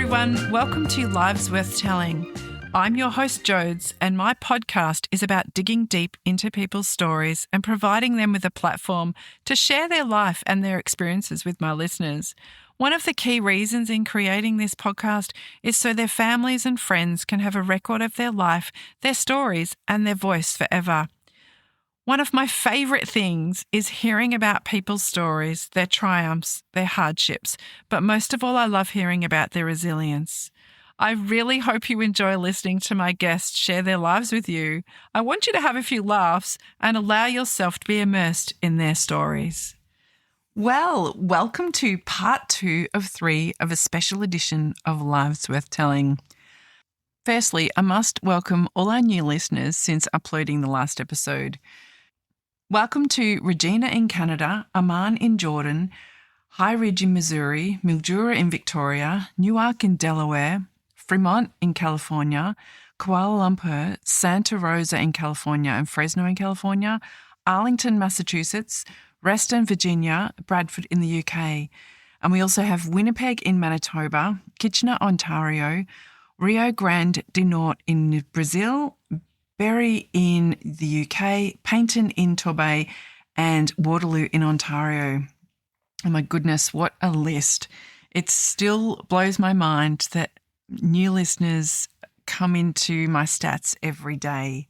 everyone. Welcome to Lives Worth Telling. I'm your host, Jodes, and my podcast is about digging deep into people's stories and providing them with a platform to share their life and their experiences with my listeners. One of the key reasons in creating this podcast is so their families and friends can have a record of their life, their stories, and their voice forever. One of my favourite things is hearing about people's stories, their triumphs, their hardships, but most of all, I love hearing about their resilience. I really hope you enjoy listening to my guests share their lives with you. I want you to have a few laughs and allow yourself to be immersed in their stories. Well, welcome to part 2 of 3 of a special edition of Lives Worth Telling. Firstly, I must welcome all our new listeners since uploading the last episode. Welcome to Regina in Canada, Amman in Jordan, High Ridge in Missouri, Mildura in Victoria, Newark in Delaware, Fremont in California, Kuala Lumpur, Santa Rosa in California and Fresno in California, Arlington, Massachusetts, Reston, Virginia, Bradford in the UK. And we also have Winnipeg in Manitoba, Kitchener, Ontario, Rio Grande do Norte in Brazil, Berry in the UK, Paignton in Torbay, and Waterloo in Ontario. Oh my goodness, what a list. It still blows my mind that new listeners come into my stats every day.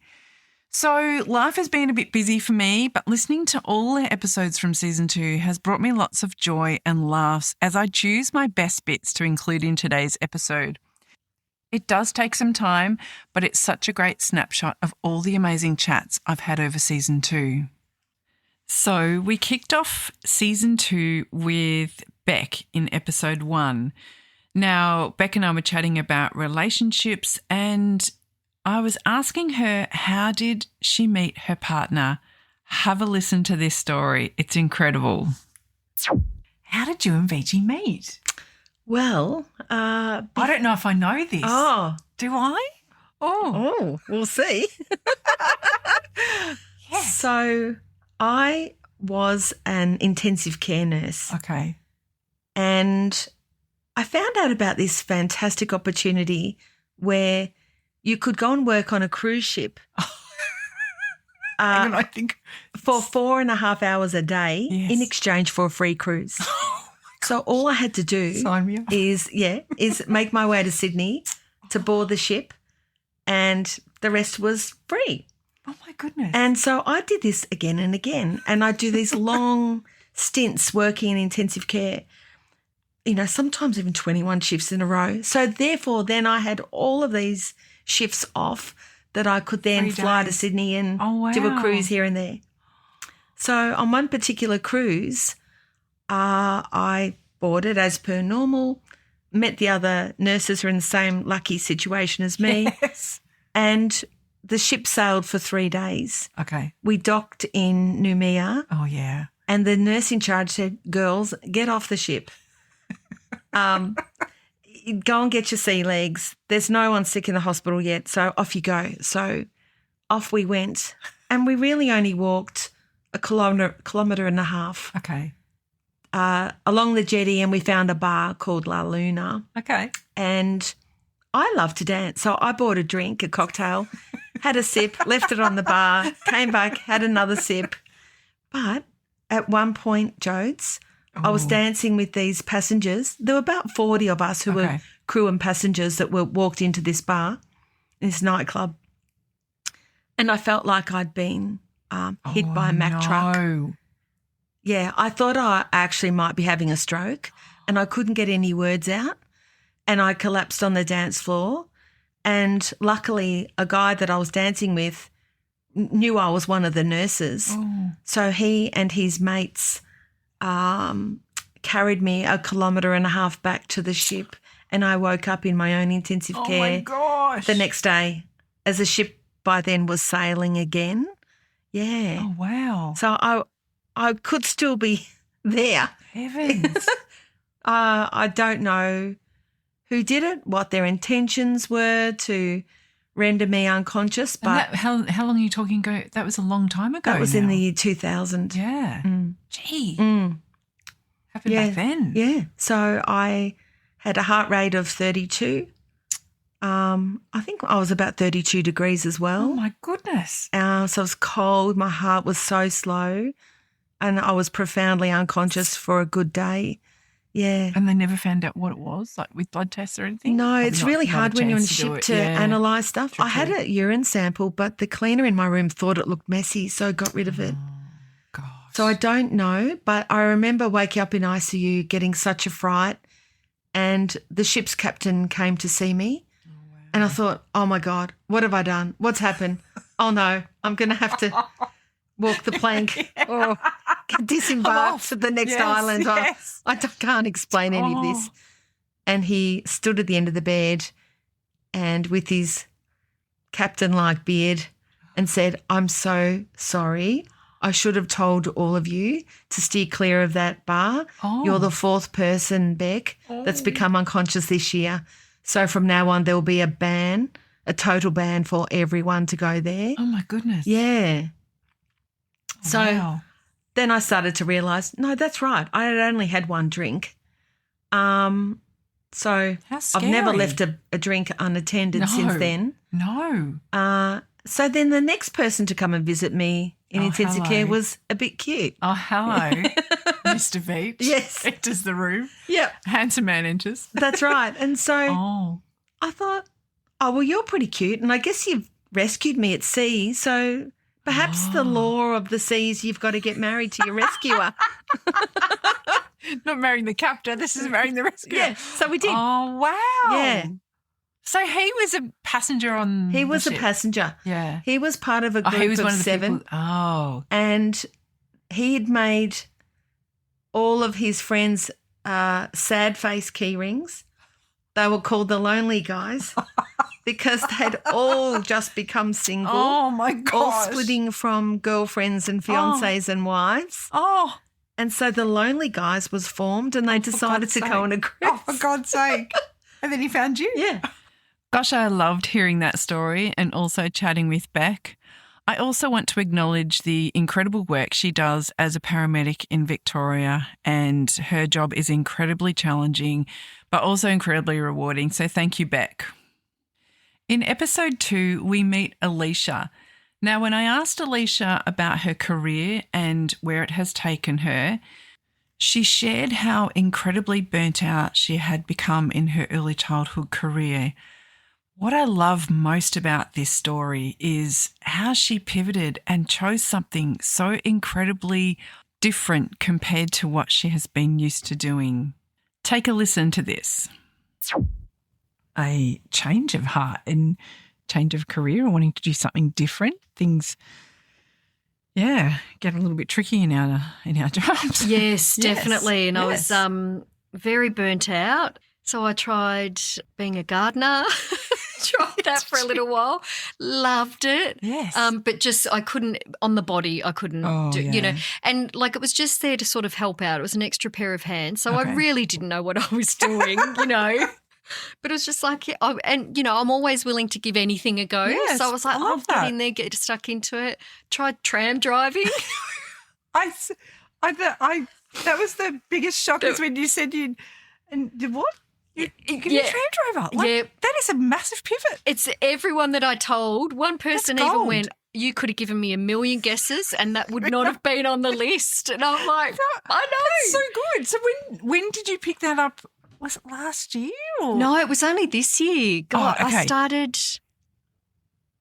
So life has been a bit busy for me, but listening to all the episodes from season 2 has brought me lots of joy and laughs as I choose my best bits to include in today's episode. It does take some time, but it's such a great snapshot of all the amazing chats I've had over season 2. So we kicked off season 2 with Beck in episode 1. Now, Beck and I were chatting about relationships and I was asking her, how did she meet her partner? Have a listen to this story. It's incredible. How did you and VG meet? Well, I don't know if I know this. Oh. Do I? Oh, we'll see. Yes. So I was an intensive care nurse. Okay. And I found out about this fantastic opportunity where you could go and work on a cruise ship Hang on, I think for 4.5 hours a day Yes. in exchange for a free cruise. So all I had to do Sign me up. is make my way to Sydney to board the ship and the rest was free. Oh, my goodness. And so I did this again and again and I do these long stints working in intensive care, sometimes even 21 shifts in a row. So therefore then I had all of these shifts off that I could then 3 fly to days. Sydney and Oh, do a wow. cruise here and there. So on one particular cruise, I boarded as per normal, met the other nurses who are in the same lucky situation as me, Yes. and the ship sailed for 3 days. Okay. We docked in Noumea, Oh, yeah. and the nurse in charge said, "Girls, get off the ship. Go and get your sea legs. There's no one sick in the hospital yet, so off you go." So off we went, and we really only walked a kilometre and a half. Okay. Along the jetty, and we found a bar called La Luna, Okay. and I love to dance. So I bought a drink, a cocktail, had a sip, left it on the bar, came back, had another sip. But at one point, Jodes, I was dancing with these passengers. There were about 40 of us who were crew and passengers that were walked into this bar, this nightclub, and I felt like I'd been hit by a Mack truck. Yeah, I thought I actually might be having a stroke and I couldn't get any words out and I collapsed on the dance floor, and luckily a guy that I was dancing with knew I was one of the nurses. So he and his mates carried me a kilometre and a half back to the ship, and I woke up in my own intensive care Oh, my gosh. the next day as the ship by then was sailing again. Yeah. Oh, wow. So I could still be there. Heavens. I don't know who did it, what their intentions were to render me unconscious, but how long are you talking ago? That was a long time ago. that was in the year 2000. Yeah. Mm. Gee. Mm. Happened Yeah. back then. Yeah. So I had a heart rate of 32. I think I was about 32 degrees as well. Oh, my goodness. So it was cold. My heart was so slow and I was profoundly unconscious for a good day. Yeah. And they never found out what it was, like with blood tests or anything? No, Probably it's not- really not a hard when you're on chance to do ship it. to Yeah. analyse stuff. I had True. a urine sample, but the cleaner in my room thought it looked messy, so got rid of it. Gosh. So I don't know, but I remember waking up in ICU getting such a fright, and the ship's captain came to see me, and I thought, oh, my God, what have I done? What's happened? Oh, no, I'm going to have to walk the plank or get disembarked to the next island. Yes. I can't explain any of this. And he stood at the end of the bed and with his captain-like beard and said, I'm so sorry. I should have told all of you to steer clear of that bar. Oh. You're the fourth person, Beck, that's become unconscious this year. So from now on there will be a ban, a total ban for everyone to go there. Oh, my goodness. Yeah. So Wow. then I started to realise, no, that's right. I had only had one drink. So How I've never scary. left a drink unattended No. since then. No. So then the next person to come and visit me in intensive hello. care was a bit cute. Oh, hello, Mr. Beach. Yes. Enters the room. Yep, Handsome man enters. that's right. And so Oh. I thought, oh, well, you're pretty cute, and I guess you've rescued me at sea, so perhaps the law of the seas, you've got to get married to your rescuer. Not marrying the captor. This is marrying the rescuer. Yeah, so we did. Oh, wow. Yeah. So he was a passenger on He was the a ship. passenger. Yeah. He was part of a group he was of one of the 7. people. Oh. And he had made all of his friends sad face key rings. They were called the Lonely Guys because they'd all just become single, Oh, my gosh. all splitting from girlfriends and fiancés and wives. Oh. And so the Lonely Guys was formed and they decided God's to sake. go on a cruise. Oh, for God's sake. And then he found you. Yeah. Gosh, I loved hearing that story and also chatting with Beck. I also want to acknowledge the incredible work she does as a paramedic in Victoria, and her job is incredibly challenging but also incredibly rewarding. So thank you, Beck. In episode 2, we meet Elisha. Now, when I asked Elisha about her career and where it has taken her, she shared how incredibly burnt out she had become in her early childhood career. What I love most about this story is how she pivoted and chose something so incredibly different compared to what she has been used to doing. Take a listen to this. A change of heart and change of career, wanting to do something different. Things, get a little bit tricky in our jobs. Yes, definitely. And yes. I was very burnt out. So I tried being a gardener, tried that for a little while, loved it. Yes. But just I couldn't, on the body, I couldn't do, yeah. and like it was just there to sort of help out. It was an extra pair of hands. So Okay. I really didn't know what I was doing, But it was just like, I'm always willing to give anything a go. Yes, So I was like, I I'll love get that. in there, get stuck into it. Tried tram driving. That was the biggest shock is when you said you did what? You can be a Yeah. tram driver. Yeah. That is a massive pivot. It's everyone that I told. One person That's even gold. went, you could have given me a million guesses and that would not have been on the list. And I'm like, I know. That's so good. So when did you pick that up? Was it last year? Or? No, it was only this year. God, Oh, okay.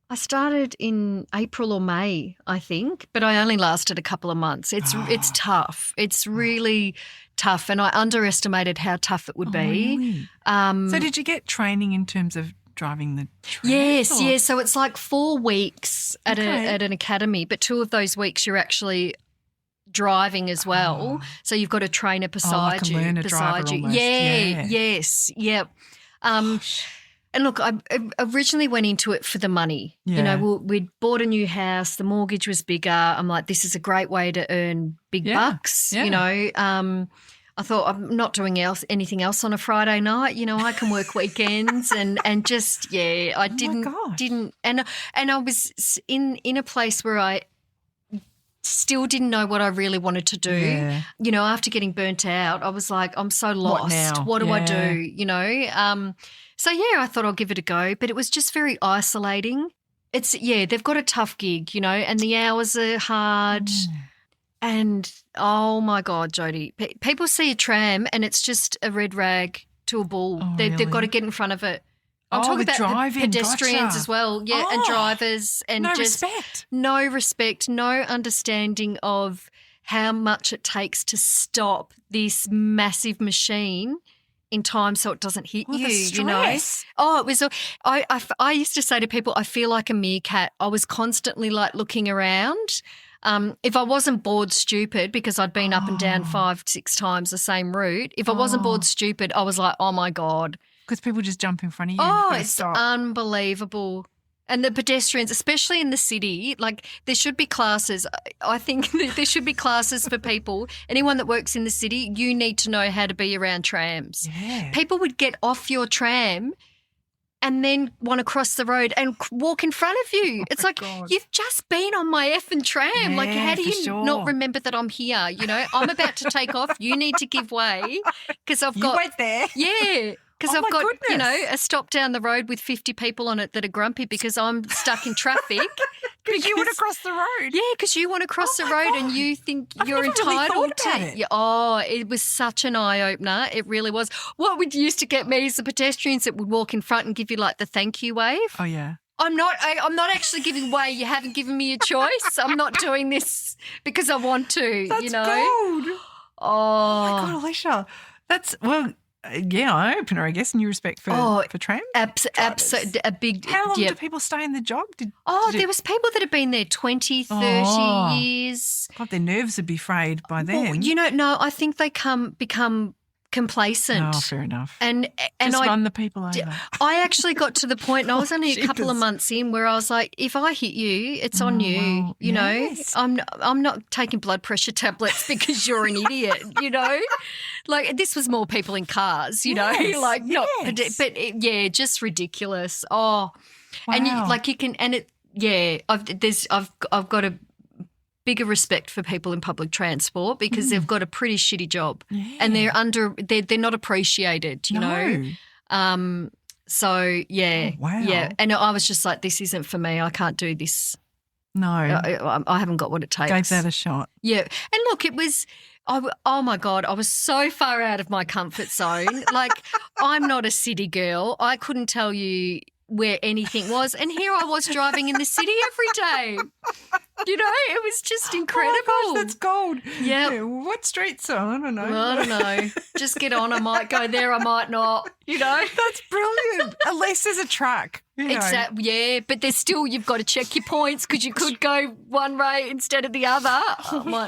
I started in April or May, I think, but I only lasted a couple of months. It's tough. It's really tough, and I underestimated how tough it would be. Really? So did you get training in terms of driving the tram? Yes, or- yes. So it's like 4 weeks at Okay. at an academy, but 2 of those weeks you're actually driving as well. So you've got a trainer beside like a you. learner driver almost. Yeah. Yes, yep. And look, I originally went into it for the money. Yeah. We'd bought a new house. The mortgage was bigger. I'm like, this is a great way to earn big Yeah. bucks. Yeah. I thought I'm not doing anything else on a Friday night. I can work weekends and just I my didn't gosh. and I was in a place where I still didn't know what I really wanted to do. Yeah. You know, after getting burnt out, I was like, I'm so lost. What now? What do I Yeah. do? You know? So, yeah, I thought I'll give it a go, but it was just very isolating. They've got a tough gig, you know, and the hours are hard. And, oh, my God, Jodie, people see a tram and it's just a red rag to a bull. Oh, They've got to really? get in front of it. I'm Oh, talking with about driving, the pedestrians gotcha. as well, yeah, and Oh, drivers. And no just respect. no respect, no understanding of how much it takes to stop this massive machine in time so it doesn't hit Well, you, the you know. stress. Oh, it was. I used to say to people, I feel like a meerkat. I was constantly like looking around. If I wasn't bored stupid, because I'd been up and down 5-6 times the same route, if I wasn't bored stupid, I was like, oh my God. Because people just jump in front of you. Oh, and it's stop. unbelievable. And the pedestrians, especially in the city, like there should be classes. I think there should be classes for people. Anyone that works in the city, you need to know how to be around trams. Yeah. People would get off your tram and then want to cross the road and walk in front of you. It's my like, God. you've just been on my effing tram. Like, Yeah, how do for you sure. not remember that I'm here? You know, I'm about to take off. You need to give way because I've You got wait there. yeah, because Oh, I've my got, you know, goodness. a stop down the road with 50 people on it that are grumpy because I'm stuck in traffic. Because you want to cross the road. Yeah, because you want to cross Oh the my road God. and you think I've you're never really entitled thought about to. it. Yeah, oh, it was such an eye opener. It really was. What would used to get me is the pedestrians that would walk in front and give you like the thank you wave. Oh, yeah. I'm not actually giving way. You haven't given me a choice. I'm not doing this because I want to. That's you know. gold. Oh, Oh, my God, Elisha. That's, well, yeah, eye opener, I guess, in your respect for tram. absolutely a big. How long yeah. do people stay in the job? Did There it- was people that have been there 20, 30 Oh. years. God, their nerves would be frayed by Well, then. you know, no, I think they become complacent. Oh, fair enough. And Just I run the people over. I actually got to the point, and I was only a couple of Jeepers. months in, where I was like, if I hit you, it's on you. well, you know, yes. I'm not taking blood pressure tablets because you're an idiot. You know, like this was more people in cars. You know, Yes, like not, yes. but yeah, just ridiculous. Oh, and Wow. you can, and it, yeah, I've got a bigger respect for people in public transport because they've got a pretty shitty job and they're not appreciated, you know. So yeah, Oh, wow. yeah, and I was just like, this isn't for me. I can't do this. No. I haven't got what it takes. Gave that a shot. Yeah, and look, it was. Oh my God, I was so far out of my comfort zone. Like, I'm not a city girl. I couldn't tell you where anything was. And here I was driving in the city every day. You know, it was just incredible. Oh my gosh, that's gold. Yep. Yeah, what streets are? I don't know. Well, I don't know. Just get on. I might go there. I might not. You know? That's brilliant. At least there's a track. You know. Exactly. Yeah, but there's still, you've got to check your points because you could go one way instead of the other.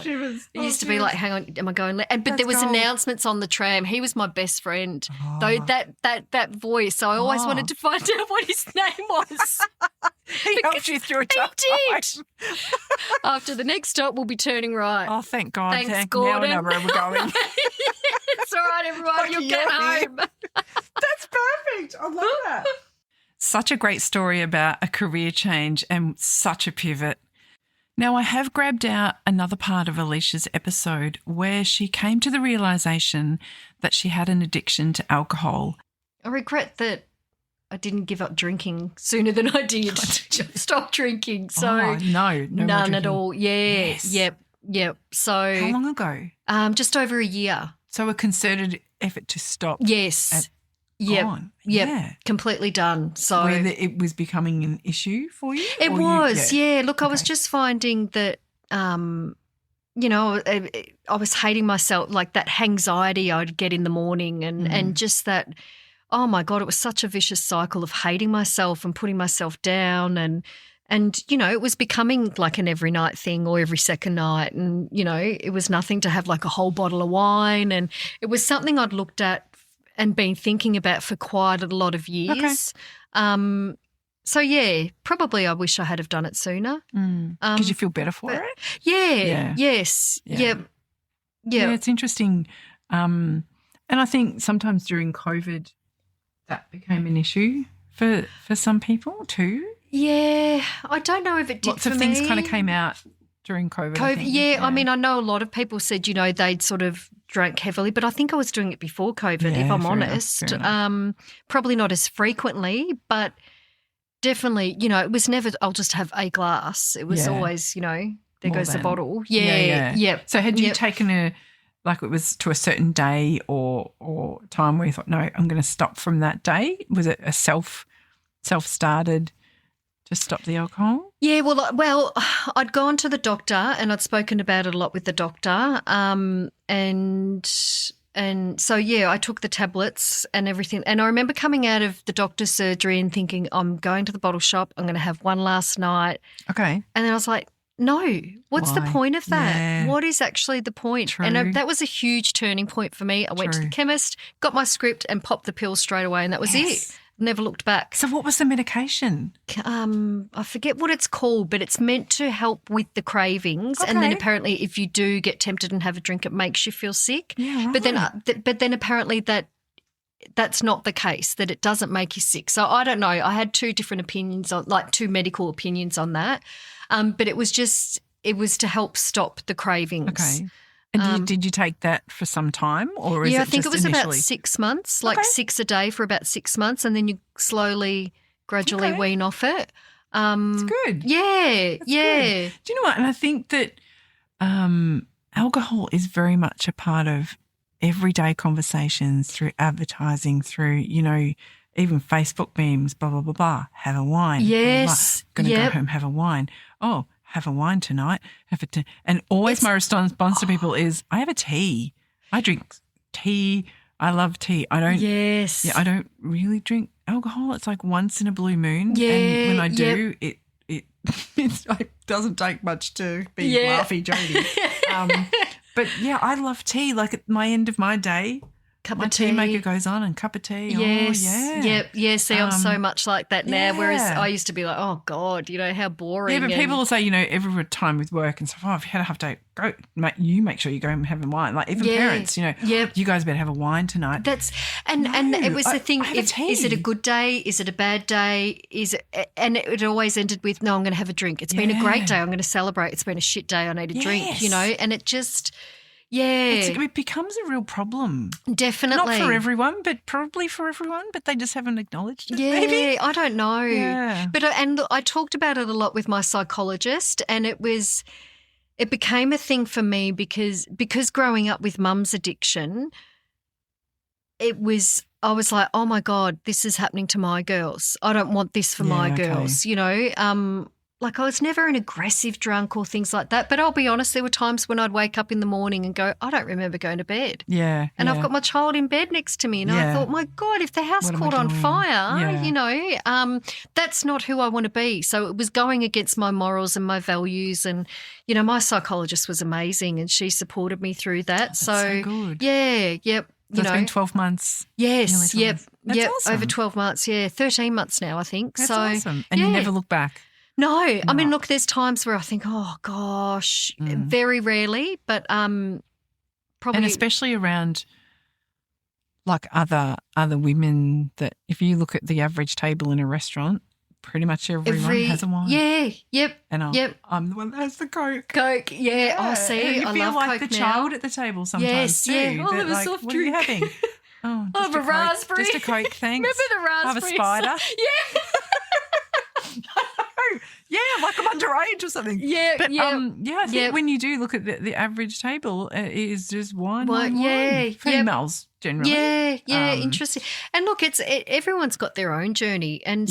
shivers. It used to be like, hang on, am I going left? But That's there was gold. announcements on the tram. He was my best friend. Oh. Though that voice, I always Oh. wanted to find out what his name was. He helped you through a tough did. time. After the next stop, we'll be turning right. Oh, thank God. Thanks, Now I Gordon. know where we're going. It's all right, everyone. You'll get home. That's perfect. I love that. Such a great story about a career change and such a pivot. Now, I have grabbed out another part of Elisha's episode where she came to the realisation that she had an addiction to alcohol. I regret that I didn't give up drinking sooner than I did. Stop drinking. So Oh, no more none at drinking. all. Yeah. Yes. Yep. So How long ago? just over a year. So a concerted effort to stop. Yes. Yep. Gone. Yep. Yeah. Completely done. So Whether it was becoming an issue for you? it or was. you, Yeah. Look, I was Okay. just finding that you know, I was hating myself, like that anxiety I'd get in the morning and just that, oh my God, it was such a vicious cycle of hating myself and putting myself down and you know, it was becoming like an every night thing or every second night and, you know, it was nothing to have like a whole bottle of wine and it was something I'd looked at and been thinking about for quite a lot of years. So, yeah, probably I wish I had have done it sooner. Did you feel better for but- it? Yeah. Yes. Yeah. Yep. Yeah, it's interesting. And I think sometimes during COVID that became an issue for some people too. Yeah, I don't know if it did Lots for of things me. kind of came out during COVID. I mean, I know a lot of people said, they'd sort of drank heavily, but I think I was doing it before COVID, if I'm honest. Probably not as frequently, but definitely, it was never, I'll just have a glass. It was always, there More goes than. the bottle. Yeah. So had you taken it was to a certain day or time where you thought, no, I'm going to stop from that day? Was it a self-started to stop the alcohol? Yeah, well, I'd gone to the doctor and I'd spoken about it a lot with the doctor, and so I took the tablets and everything. And I remember coming out of the doctor's surgery and thinking, I'm going to the bottle shop. I'm going to have one last night. Okay. And then I was like, no, what's the point of that? Yeah. What is actually the point? True. And that was a huge turning point for me. I went to the chemist, got my script and popped the pills straight away, and that was it. Never looked back. So what was the medication? I forget what it's called, but it's meant to help with the cravings. Okay. And then apparently if you do get tempted and have a drink, it makes you feel sick. Yeah, right. But then apparently that's not the case, that it doesn't make you sick. So I don't know. I had two different opinions two medical opinions on that. But it was to help stop the cravings. Okay. And did you take that for some time, or is it I think just it was initially? about 6 months, 6 a day for about 6 months, and then you slowly, gradually wean off it. It's good. Yeah, That's good. Do you know what? And I think that alcohol is very much a part of everyday conversations, through advertising, through, even Facebook memes, blah, blah, blah, blah. Have a wine. Yes. Going to go home, have a wine. Oh, have a wine tonight. And always my response to people is, I have a tea. I drink tea. I love tea. I don't. Yes. Yeah, I don't really drink alcohol. It's like once in a blue moon. Yeah. And when I do, it doesn't take much to be laughy Jody. But yeah, I love tea. Like at my end of my day, my tea maker goes on and cup of tea. Yes. Oh, yeah. Yep. Yeah. See, I'm so much like that now. Whereas yeah. I used to be like, oh God, how boring. Yeah, but people will say, every time with work and stuff, if you had a half day, go, you make sure you go and have a wine. Like even parents, you guys better have a wine tonight. And it was the thing. Is it a good day? Is it a bad day? And it always ended with, no, I'm going to have a drink. It's been a great day. I'm going to celebrate. It's been a shit day. I need a drink. And it just. Yeah. It becomes a real problem. Definitely. Not for everyone, but probably for everyone, but they just haven't acknowledged it, yeah, maybe. I don't know. Yeah. But I talked about it a lot with my psychologist, and it became a thing for me because growing up with mum's addiction, I was like, oh my God, this is happening to my girls. I don't want this for my girls, Like I was never an aggressive drunk or things like that. But I'll be honest, there were times when I'd wake up in the morning and go, I don't remember going to bed. Yeah. And I've got my child in bed next to me. And I thought, my God, if the house caught on fire, that's not who I want to be. So it was going against my morals and my values. And, my psychologist was amazing and she supported me through that. That's so good. Yeah, yep. So it's been 12 months. Yes, yep. That's awesome. Over 12 months, 13 months now, I think. That's awesome. And you never look back. No, I mean, look, there's times where I think, oh gosh, very rarely, but probably, and especially around like other women. That if you look at the average table in a restaurant, pretty much everyone has a wine. Yeah, yep, and I'm the one that has the Coke. Coke, yeah. Oh, see, you I feel love like Coke the now. child at the table sometimes yes, too. Yeah. Oh, have a like, soft what drink. Are you having? Oh, I have a raspberry. Just a Coke, thanks. Remember the raspberry? I have a spider. Yeah. Yeah, like I'm underage or something. Yeah, but I think when you do look at the average table, it is just wine. Yeah, females generally. Yeah, interesting. And look, everyone's got their own journey, and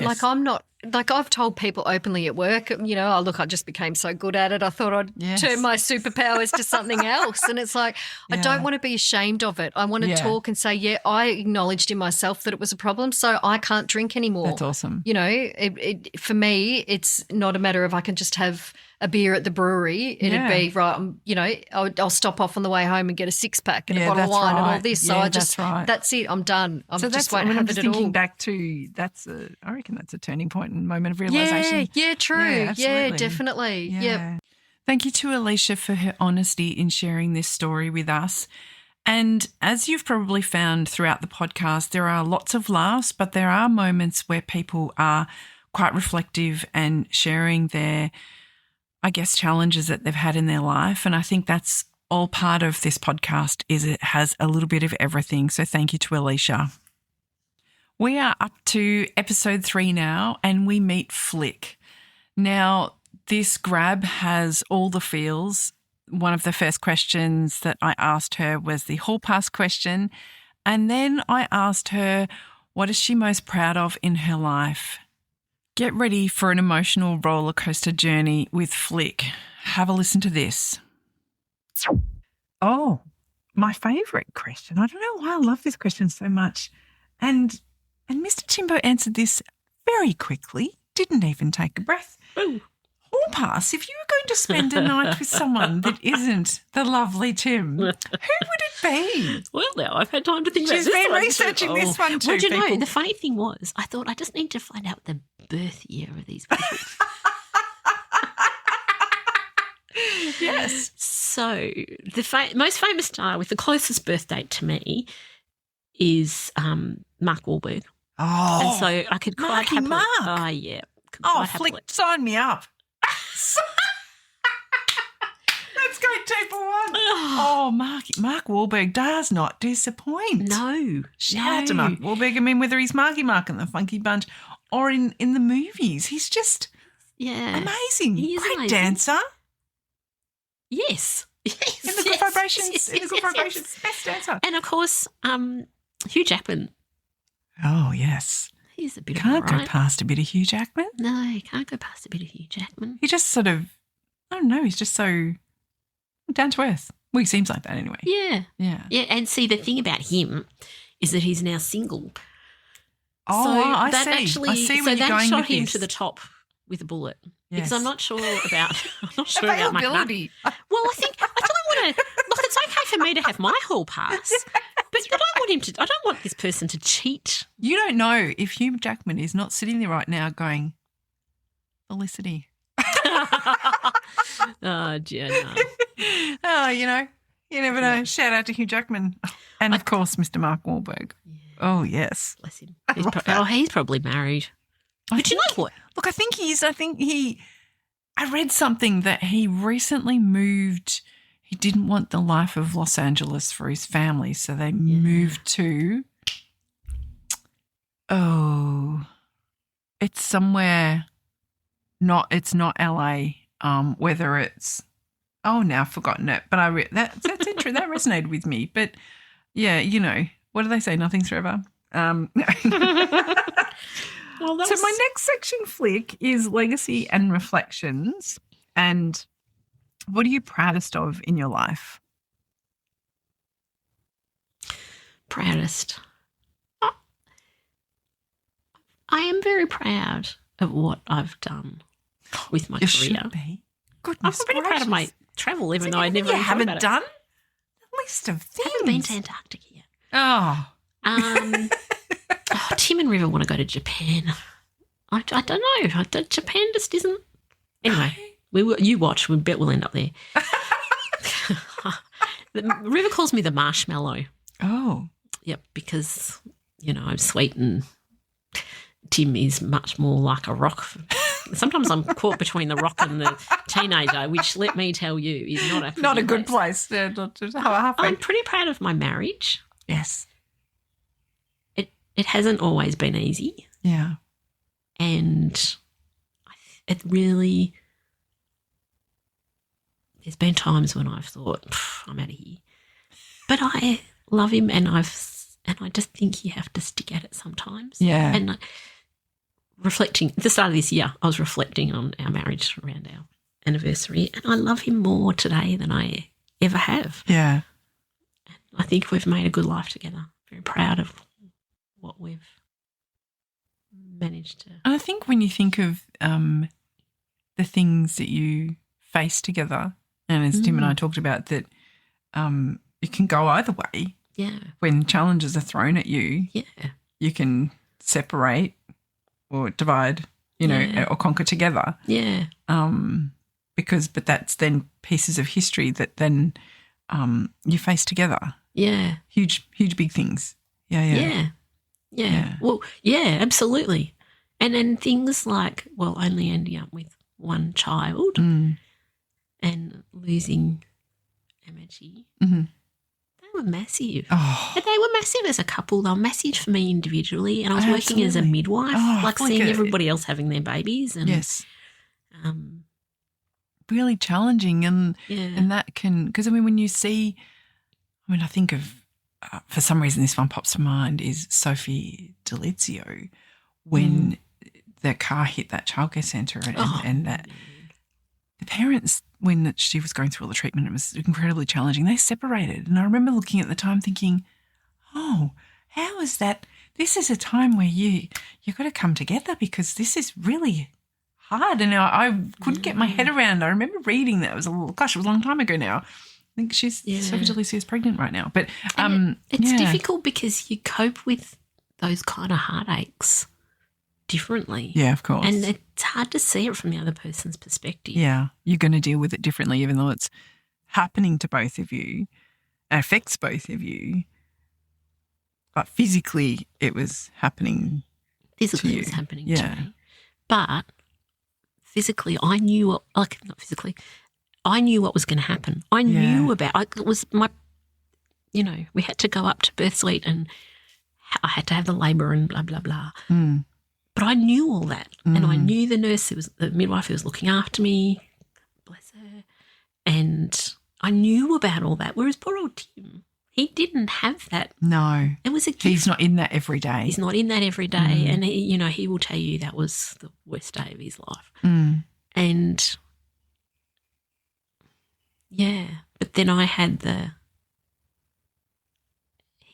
like I'm not. Like I've told people openly at work, I just became so good at it. I thought I'd turn my superpowers to something else. And it's like, I don't want to be ashamed of it. I want to talk and say, I acknowledged in myself that it was a problem, so I can't drink anymore. That's awesome. For me, it's not a matter of I can just have a beer at the brewery. It'd be, right, I'll stop off on the way home and get a six-pack and a bottle of wine and all this. So that's it. I'm done. I just won't have it at all. Thinking back to, I reckon that's a turning point and moment of realisation. Yeah, true. Yeah, definitely. Yeah. Thank you to Elisha for her honesty in sharing this story with us. And as you've probably found throughout the podcast, there are lots of laughs, but there are moments where people are quite reflective and sharing their I guess, challenges that they've had in their life. And I think that's all part of this podcast, is it has a little bit of everything. So thank you to Elisha. We are up to episode 3 now, and we meet Flick. Now, this grab has all the feels. One of the first questions that I asked her was the hall pass question. And then I asked her, what is she most proud of in her life? Get ready for an emotional roller coaster journey with Flick. Have a listen to this. Oh, my favourite question. I don't know why I love this question so much. And Mr. Timbo answered this very quickly, didn't even take a breath. Ooh. Hall pass, if you were going to spend a night with someone that isn't the lovely Tim, who would it be? Well, now I've had time to think about this. She's been researching this one too, Well, do you know, people. the funny thing was, I thought I just need to find out the birth year of these people. Yes. So the most famous star with the closest birth date to me is Mark Wahlberg. Oh, And so I could quite Marky happily. Mark. Oh, yeah. Could Oh, quite happily- Flick, sign me up. Let's go 2-for-1. Oh, Mark Wahlberg does not disappoint. No. Shout out to Mark Wahlberg. I mean, whether he's Marky Mark in The Funky Bunch or in the movies, he's just Yeah. amazing. He is Great amazing. dancer. Yes. Yes. In the Good Vibrations. In the Good Vibrations. Best dancer. And of course, Hugh Jackman. Oh, yes. He's a bit Can't of go a right. past a bit of Hugh Jackman. No, you can't go past a bit of Hugh Jackman. He just sort of, I don't know, he's just so down to earth. Well, he seems like that anyway. Yeah. Yeah. Yeah, and see, the thing about him is that he's now single. Oh, so I that see. Actually, I see so where you're that going shot with him this. to the top with a bullet. Because Yes. I'm not sure about Mark Mark. Availability. Well, I don't want to look. It's okay for me to have my hall pass, but I don't want him to. I don't want this person to cheat. You don't know if Hugh Jackman is not sitting there right now going, Felicity. Oh, dear, no. Oh, you never know. Shout out to Hugh Jackman. And, of course, Mr. Mark Wahlberg. Yeah, Oh, yes. bless him. I love that. He's probably married. I But you know what? Look, I think I read something that he recently moved. He didn't want the life of Los Angeles for his family, so they moved to, it's somewhere, it's not LA, whether it's, now I've forgotten it, but that's interesting. That resonated with me. But yeah, what do they say? Nothing's forever. Well, So my next section, Flick, is legacy and reflections. And what are you proudest of in your life? proudest. I am very proud of what I've done with my You career. should be. I'm Goodness pretty proud of my gracious. travel, even Is though there I anything never you even haven't thought about done. A list of it. things. I haven't been to Antarctica yet. Oh, Tim and River want to go to Japan. I don't know. Japan just isn't. Anyway, you watch. We bet we'll end up there. River calls me the marshmallow. oh, Yep, because I'm sweet and Tim is much more like a rock. Sometimes I'm caught between the rock and the teenager, which, let me tell you, is not a not a pretty good place. Yeah, not just halfway. I'm pretty proud of my marriage. Yes. It hasn't always been easy, Yeah. and it really. There's been times when I've thought, I'm out of here, but I love him, and I just think you have to stick at it sometimes. Yeah. And reflecting at the start of this year, I was reflecting on our marriage around our anniversary, and I love him more today than I ever have. Yeah. I think we've made a good life together. Very proud of what we've managed to. And I think when you think of the things that you face together, and as Tim and I talked about, that it can go either way. Yeah. When challenges are thrown at you, Yeah. you can separate or divide, Yeah. or conquer together. Yeah. But that's then pieces of history that then you face together. Yeah. Huge, big things. Yeah. Yeah. Yeah. Well, yeah, absolutely. And then things like, only ending up with one child. Mm. losing Amaji, Mm-hmm. they were massive. Oh, But they were massive as a couple. They were massive for me individually, and I was working as a Absolutely. midwife, Oh, seeing everybody else having their babies. And, yes. um, Really challenging. And that can, because I mean, when you see, I mean, I think of, for some reason, this one pops to mind is Sophie Delizio when the car hit that childcare centre and that the parents, when she was going through all the treatment, it was incredibly challenging. They separated. And I remember looking at the time thinking, oh, how is that? This is a time where you've got to come together because this is really hard. And I couldn't get my head around. I remember reading that. It was a long time ago now. I think Sophie Delizio is pregnant right now. But it's difficult because you cope with those kind of heartaches differently. Yeah, of course. And it's hard to see it from the other person's perspective. Yeah, you're going to deal with it differently even though it's happening to both of you and affects both of you. But physically it was happening Physically to it was you. happening to me. But physically I knew not physically, I knew what was going to happen. I knew it was my, we had to go up to birth suite and I had to have the labour and blah, blah, blah. Mm. But I knew all that. And I knew the nurse, the midwife who was looking after me, bless her, and I knew about all that. Whereas poor old Tim, he didn't have that. No. It was a gift. He's not in that every day. He's not in that every day. And, he will tell you that was the worst day of his life. Mm. And, but then I had Do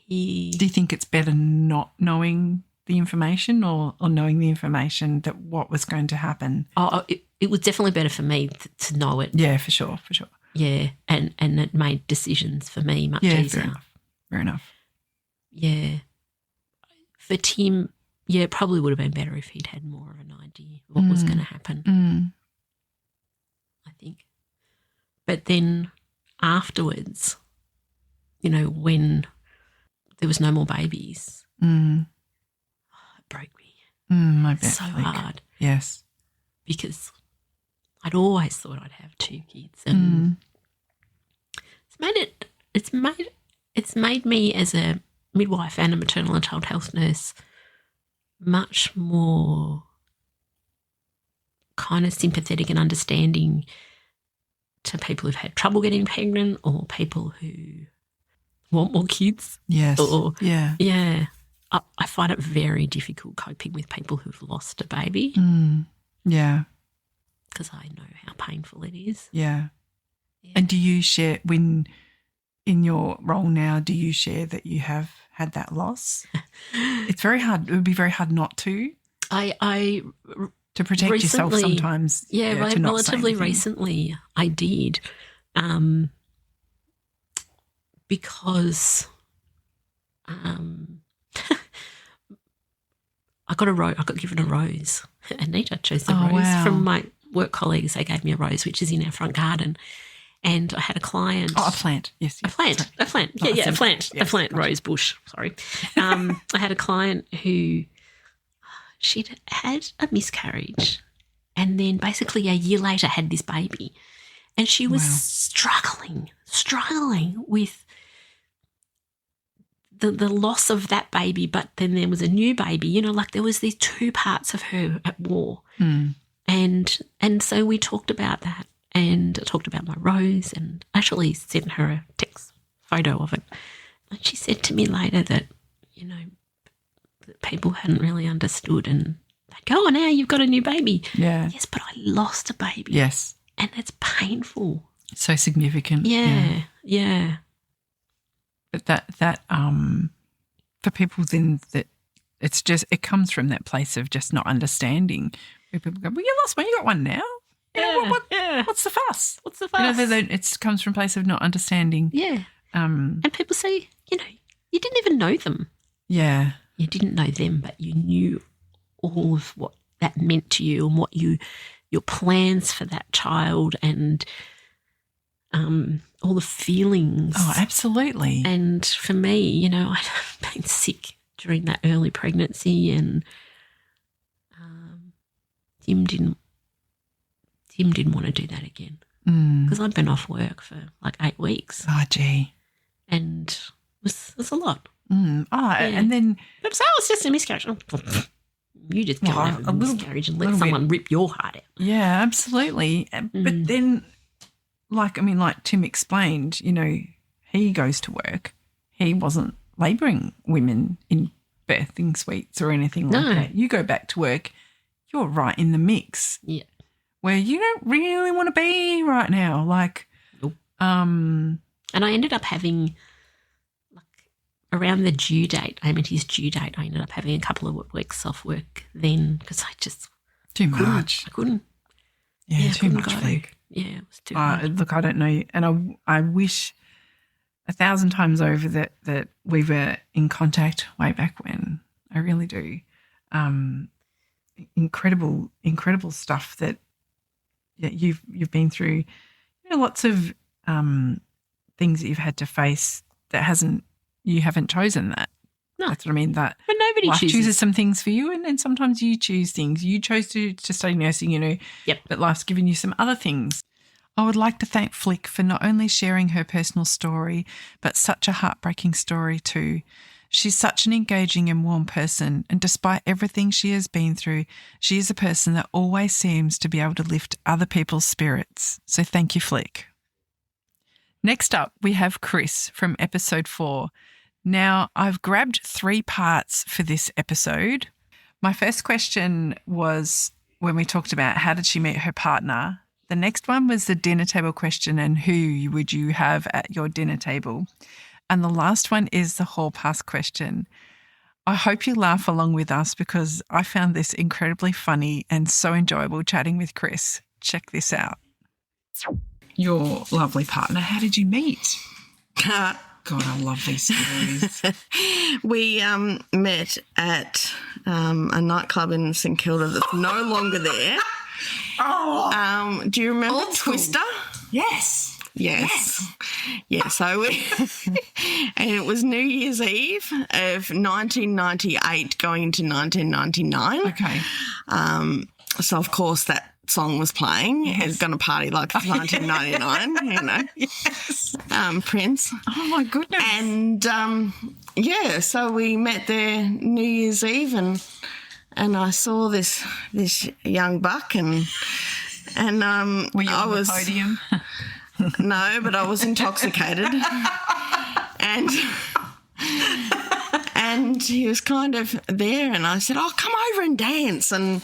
you think it's better not knowing the information or knowing the information that what was going to happen? Oh, it was definitely better for me to know it. Yeah, for sure. Yeah, and it made decisions for me much easier. Fair enough. Yeah. For Tim, it probably would have been better if he'd had more of an idea of what was going to happen, I think. But then afterwards, when there was no more babies, it broke me. I bet. So hard. Yes. Because I'd always thought I'd have 2 kids, and it's made me as a midwife and a maternal and child health nurse much more kind of sympathetic and understanding to people who've had trouble getting pregnant or people who want more kids. Yes. Yeah. I find it very difficult coping with people who've lost a baby. Yeah. Because I know how painful it is. Yeah. And do you share, in your role now, do you share that you have had that loss? It's very hard. It would be very hard not to. To protect yourself sometimes. Yeah, to not say relatively anything. recently I did, because I got given a rose. Anita chose the rose wow. from my work colleagues. They gave me a rose, which is in our front garden. And I had a client. Oh, a plant. Yes. A plant. Sorry. A plant. Not Yeah, a a plant. yes, A plant. gotcha. Rose bush. Sorry. I had a client who she'd had a miscarriage and then basically a year later had this baby. And she was struggling with the loss of that baby, but then there was a new baby. There was these 2 parts of her at war. And so we talked about that. And I talked about my rose and actually sent her a text photo of it. And she said to me later that, that people hadn't really understood and they'd go, oh, now you've got a new baby. Yeah. Yes, but I lost a baby. Yes. And it's painful. So significant. Yeah. But that for people then that it comes from that place of just not understanding. Where people go, well, you lost one, you got one now. What's the fuss? What's the fuss? It comes from a place of not understanding. Yeah. And people say, you didn't even know them. Yeah. You didn't know them, but you knew all of what that meant to you and what your plans for that child and all the feelings. Oh, absolutely. And for me, I'd been sick during that early pregnancy and Tim didn't want to do that again. because I'd been off work for like 8 weeks. Oh, gee. And it was a lot. And then... But so it's just a miscarriage. You just go have a miscarriage and let someone rip your heart out. Yeah, absolutely. But then, like Tim explained, you know, he goes to work. He wasn't labouring women in birthing suites or anything like that. You go back to work, you're right in the mix. Yeah. Where you don't really want to be right now. Like, nope. And I ended up having, like, around the due date, Amity's due date, I ended up having a couple of weeks off work then because I just too much. I couldn't. Yeah, too much work. Yeah, it was too much. Look, I don't know. And I wish 1,000 times over that we were in contact way back when. I really do. Incredible stuff that you've been through. You know, lots of things that you've had to face that you haven't chosen that. No. That's what I mean. That but nobody life chooses. chooses some things for you, and sometimes you choose things. You chose to study nursing, you know. Yep. But life's given you some other things. I would like to thank Flick for not only sharing her personal story, but such a heartbreaking story too. She's such an engaging and warm person, and despite everything she has been through, she is a person that always seems to be able to lift other people's spirits. So thank you, Flick. Next up, we have Chris from episode 4. Now, I've grabbed 3 parts for this episode. My first question was when we talked about how did she meet her partner. The next one was the dinner table question and who would you have at your dinner table. And the last one is the hall pass question. I hope you laugh along with us because I found this incredibly funny and so enjoyable chatting with Chris. Check this out. Your lovely partner, how did you meet? God, I love these stories. We met at a nightclub in St Kilda that's no longer there. Oh, do you remember Twister? Yes. Yes. Yeah, so and it was New Year's Eve of 1998 going into 1999. Okay. So, of course, that song was playing. Yes. It's going to party like it's 1999, you know. Yes. Prince. Oh, my goodness. And, so we met there New Year's Eve and I saw this young buck and were you on the podium? No, but I was intoxicated. and he was kind of there and I said, "Oh, come over and dance." And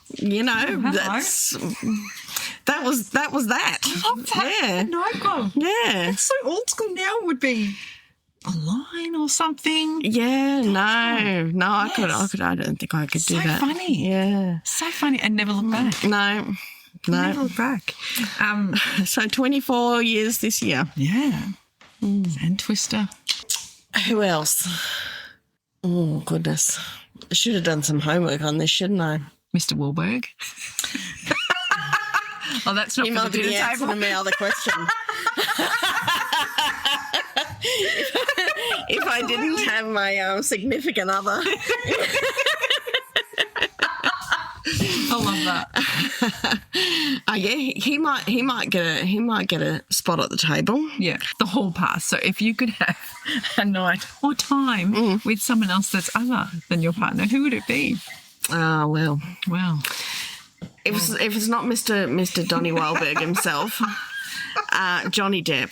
you know, that was that. I love that. Yeah. Nightclub. Yeah. It's so old school now. It would be a line or something. Yeah, no, I don't think I could do that. So funny. Yeah. So funny and never look back. No. Never look back. So 24 years this year. Yeah. And Twister. Who else? Oh, goodness. I should have done some homework on this, shouldn't I? Mr. Wahlberg. Oh, that's not he for might the be dinner the answer table. to my other question. If I didn't have my significant other. I love that. He might get a spot at the table. Yeah, the hall pass. So if you could have a night or time with someone else that's other than your partner, who would it be? Well. Wow. If it's not Mr. Donnie Wahlberg himself, Johnny Depp.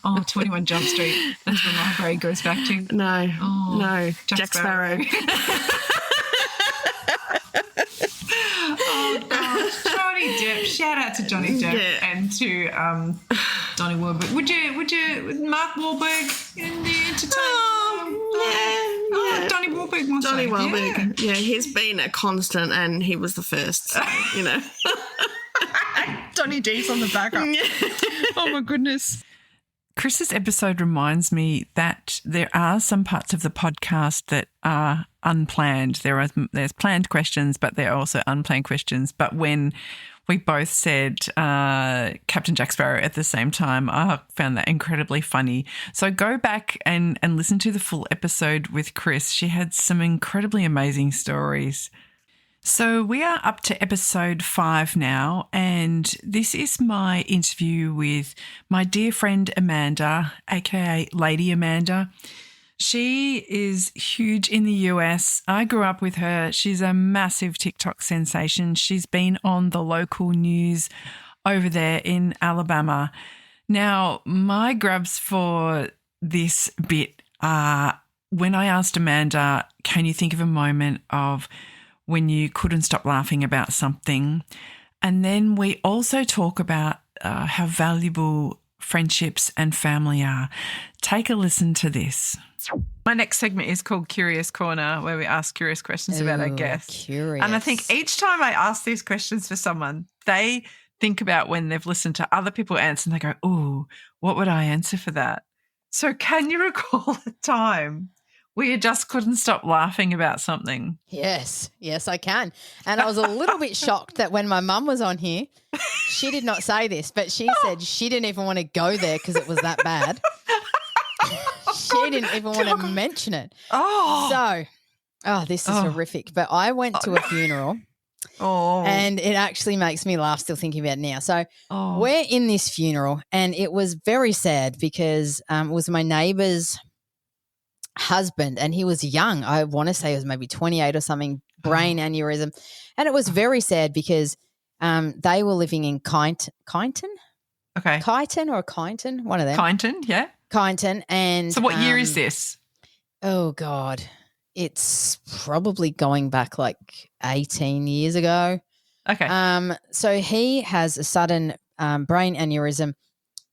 Oh, 21 Jump Street. That's where my brain goes back to. No, Jack Sparrow. Oh, gosh. Johnny Depp. Shout out to Johnny Depp and to Donnie Wahlberg. Would Mark Wahlberg in the entertainment? Yeah. Donnie Wahlberg must Donnie say. Wahlberg. Yeah, he's been a constant and he was the first, so, you know. Donnie D's on the backup. Oh, my goodness. Chris's episode reminds me that there are some parts of the podcast that are unplanned. There's planned questions, but there are also unplanned questions. But when we both said Captain Jack Sparrow at the same time, I found that incredibly funny. So go back and listen to the full episode with Chris. She had some incredibly amazing stories. So we are up to episode 5 now, and this is my interview with my dear friend Amanda, aka Lady Amanda. She is huge in the US. I grew up with her. She's a massive TikTok sensation. She's been on the local news over there in Alabama. Now, my grabs for this bit are when I asked Amanda, can you think of a moment of when you couldn't stop laughing about something? And then we also talk about how valuable friendships and family are. Take a listen to this. My next segment is called Curious Corner, where we ask curious questions about our guests. Curious. And I think each time I ask these questions for someone, they think about when they've listened to other people answer and they go, ooh, what would I answer for that? So can you recall a time where you just couldn't stop laughing about something? Yes, I can. And I was a little bit shocked that when my mum was on here, she did not say this, but she said she didn't even want to go there because it was that bad. She didn't even want to mention it. This is horrific. But I went to a funeral and it actually makes me laugh still thinking about it now. So we're in this funeral and it was very sad because it was my neighbour's husband and he was young. I want to say he was maybe 28 or something, brain aneurysm. And it was very sad because they were living in Kyneton? Okay. Kyneton or Kyneton, one of them. Kyneton, yeah. Kyneton. And so what year is this? Oh, God. It's probably going back like 18 years ago. Okay. So he has a sudden brain aneurysm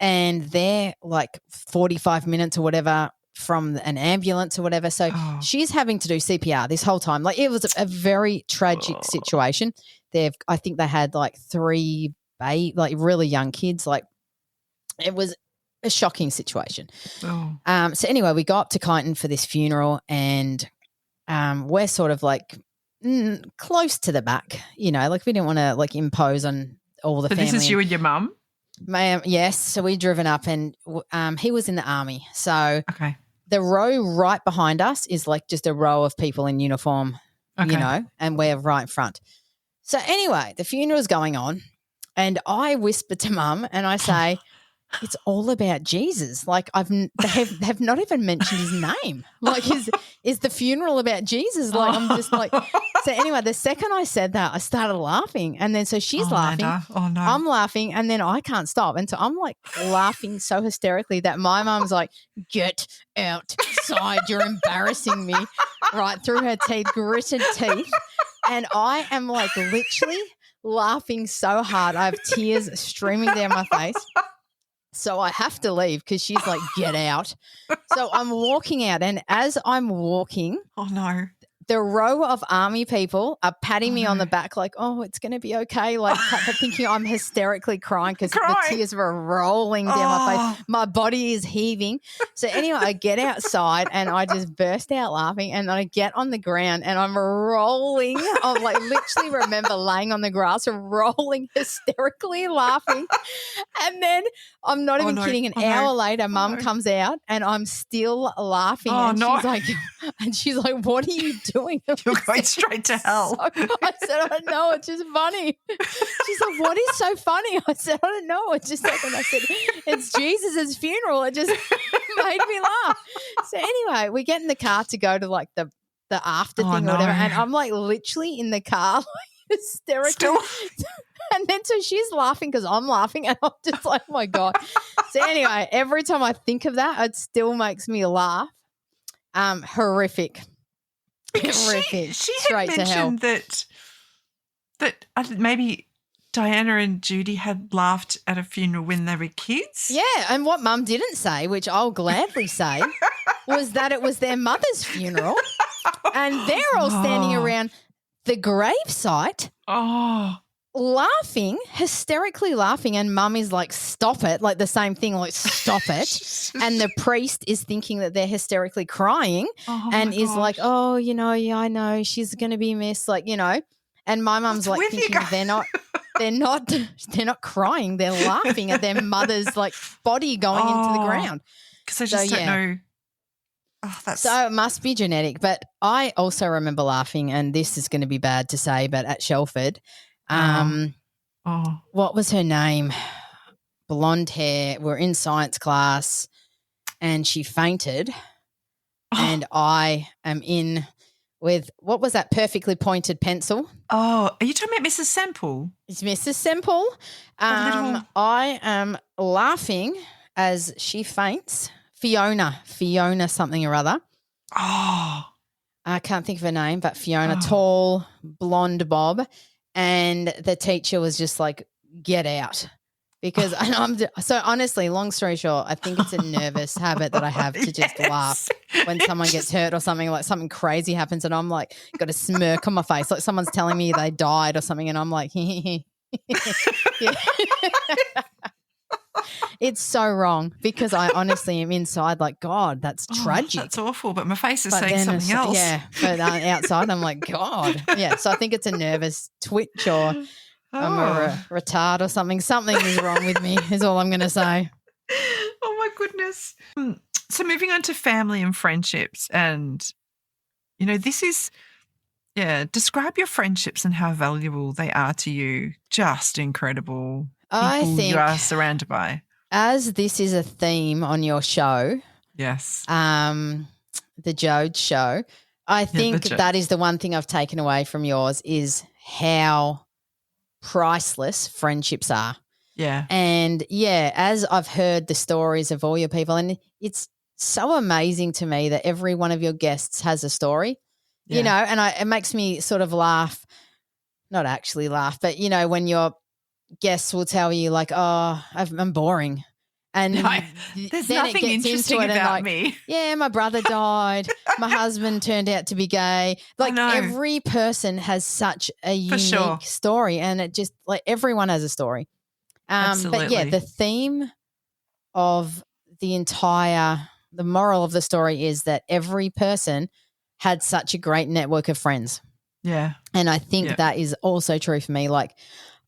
and they're like 45 minutes or whatever from an ambulance or whatever. So she's having to do CPR this whole time. Like it was a very tragic situation. I think they had like 3 really young kids. Like it was a shocking situation. So anyway, we go up to Kyneton for this funeral and we're sort of like close to the back, you know, like we didn't want to like impose on all the family. So this is you and your mum? Yes. So we driven up and he was in the army. So okay. The row right behind us is like just a row of people in uniform, you know, and we're right in front. So anyway, the funeral's going on and I whisper to Mum and I say, it's all about Jesus. Like they have not even mentioned his name. Like is the funeral about Jesus? Like I'm just like, so anyway, the second I said that, I started laughing. And then so she's laughing. Amanda. Oh no. I'm laughing and then I can't stop. And so I'm like laughing so hysterically that my mum's like, get outside. You're embarrassing me, right through her gritted teeth. And I am like literally laughing so hard. I have tears streaming down my face. So I have to leave because she's like, get out. So I'm walking out and as I'm walking, the row of army people are patting me on the back like, oh, it's going to be okay. Like thinking I'm hysterically crying because the tears were rolling down my face. My body is heaving. So anyway, I get outside and I just burst out laughing and then I get on the ground and I'm rolling. I like literally remember laying on the grass and rolling hysterically laughing. And then I'm not even kidding. An hour later, Mum comes out and I'm still laughing. She's like, what are you doing? You're going straight to hell. I said, I don't know. It's just funny. She's like, what is so funny? I said, I don't know. It's just like when I said, it's Jesus' funeral. It just made me laugh. So anyway, we get in the car to go to like the after thing or whatever. And I'm like literally in the car, like hysterical. And then so she's laughing because I'm laughing and I'm just like, oh my God. So anyway, every time I think of that, it still makes me laugh. Horrific. She had mentioned that maybe Diana and Judy had laughed at a funeral when they were kids. Yeah, and what Mum didn't say, which I'll gladly say, was that it was their mother's funeral and they're all standing around the gravesite laughing, hysterically laughing, and Mum is like, stop it, like the same thing, like stop it. And the priest is thinking that they're hysterically crying and is like, oh, you know, yeah, I know she's going to be missed, like, you know. And my mum's like thinking they're not crying, they're laughing at their mother's like body going into the ground. Because I just don't know. Oh, that's So it must be genetic. But I also remember laughing, and this is going to be bad to say, but at Shelford, Oh. what was her name? Blonde hair. We're in science class, and she fainted, and I am in with, what was that perfectly pointed pencil? Oh, are you talking about Mrs. Semple? It's Mrs. Semple. little- I am laughing as she faints. Fiona something or other. Oh, I can't think of her name, but Fiona, Oh. tall, blonde bob. And the teacher was just like, get out. Because so honestly, long story short, I think it's a nervous habit that I have to just laugh when someone gets hurt or something, like something crazy happens, and I'm like, got a smirk on my face, like someone's telling me they died or something, and I'm like, yeah. It's so wrong because I honestly am inside like, God, that's tragic. That's awful, but my face is But saying then something else. Yeah, but outside I'm like, God. Yeah, so I think it's a nervous twitch or I'm a retard or something. Something is wrong with me is all I'm going to say. Oh, my goodness. So moving on to family and friendships, and, this is, describe your friendships and how valuable they are to you. Just incredible people I think you are surrounded by. as this is a theme on your show, Yes. the Jodes show, I think the that is the one thing I've taken away from yours is how priceless friendships are. Yeah. And as I've heard the stories of all your people, and it's so amazing to me that every one of your guests has a story, and it makes me sort of laugh, not actually laugh, but when your guests will tell you like, oh, I'm boring. And There's then nothing it gets interesting into it about and like, me. yeah, my brother died. My husband turned out to be gay. Like know. every person has such a unique sure. story, and it just like everyone has a story. But yeah, Absolutely. the theme of the moral of the story is that every person had such a great network of friends. Yeah. And I think that is also true for me. Like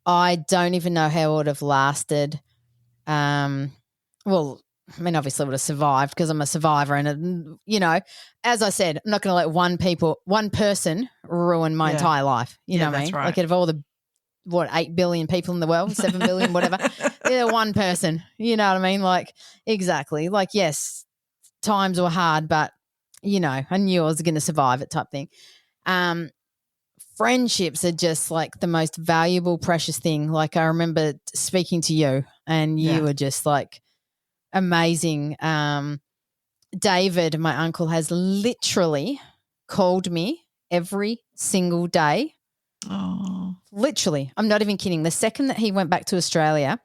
I don't even know how it would have lasted. Well, I mean, obviously I would have survived because I'm a survivor, and as I said, I'm not going to let one person ruin my entire life. You know what I mean? Right. Like out of all the 8 billion people in the world, 7 billion, whatever, they're one person. You know what I mean? Like exactly. Like yes, times were hard, but I knew I was going to survive it type thing. Friendships are just like the most valuable, precious thing. Like I remember speaking to you, and you were just like amazing. David, my uncle, has literally called me every single day. Oh. Literally. I'm not even kidding. The second that he went back to Australia,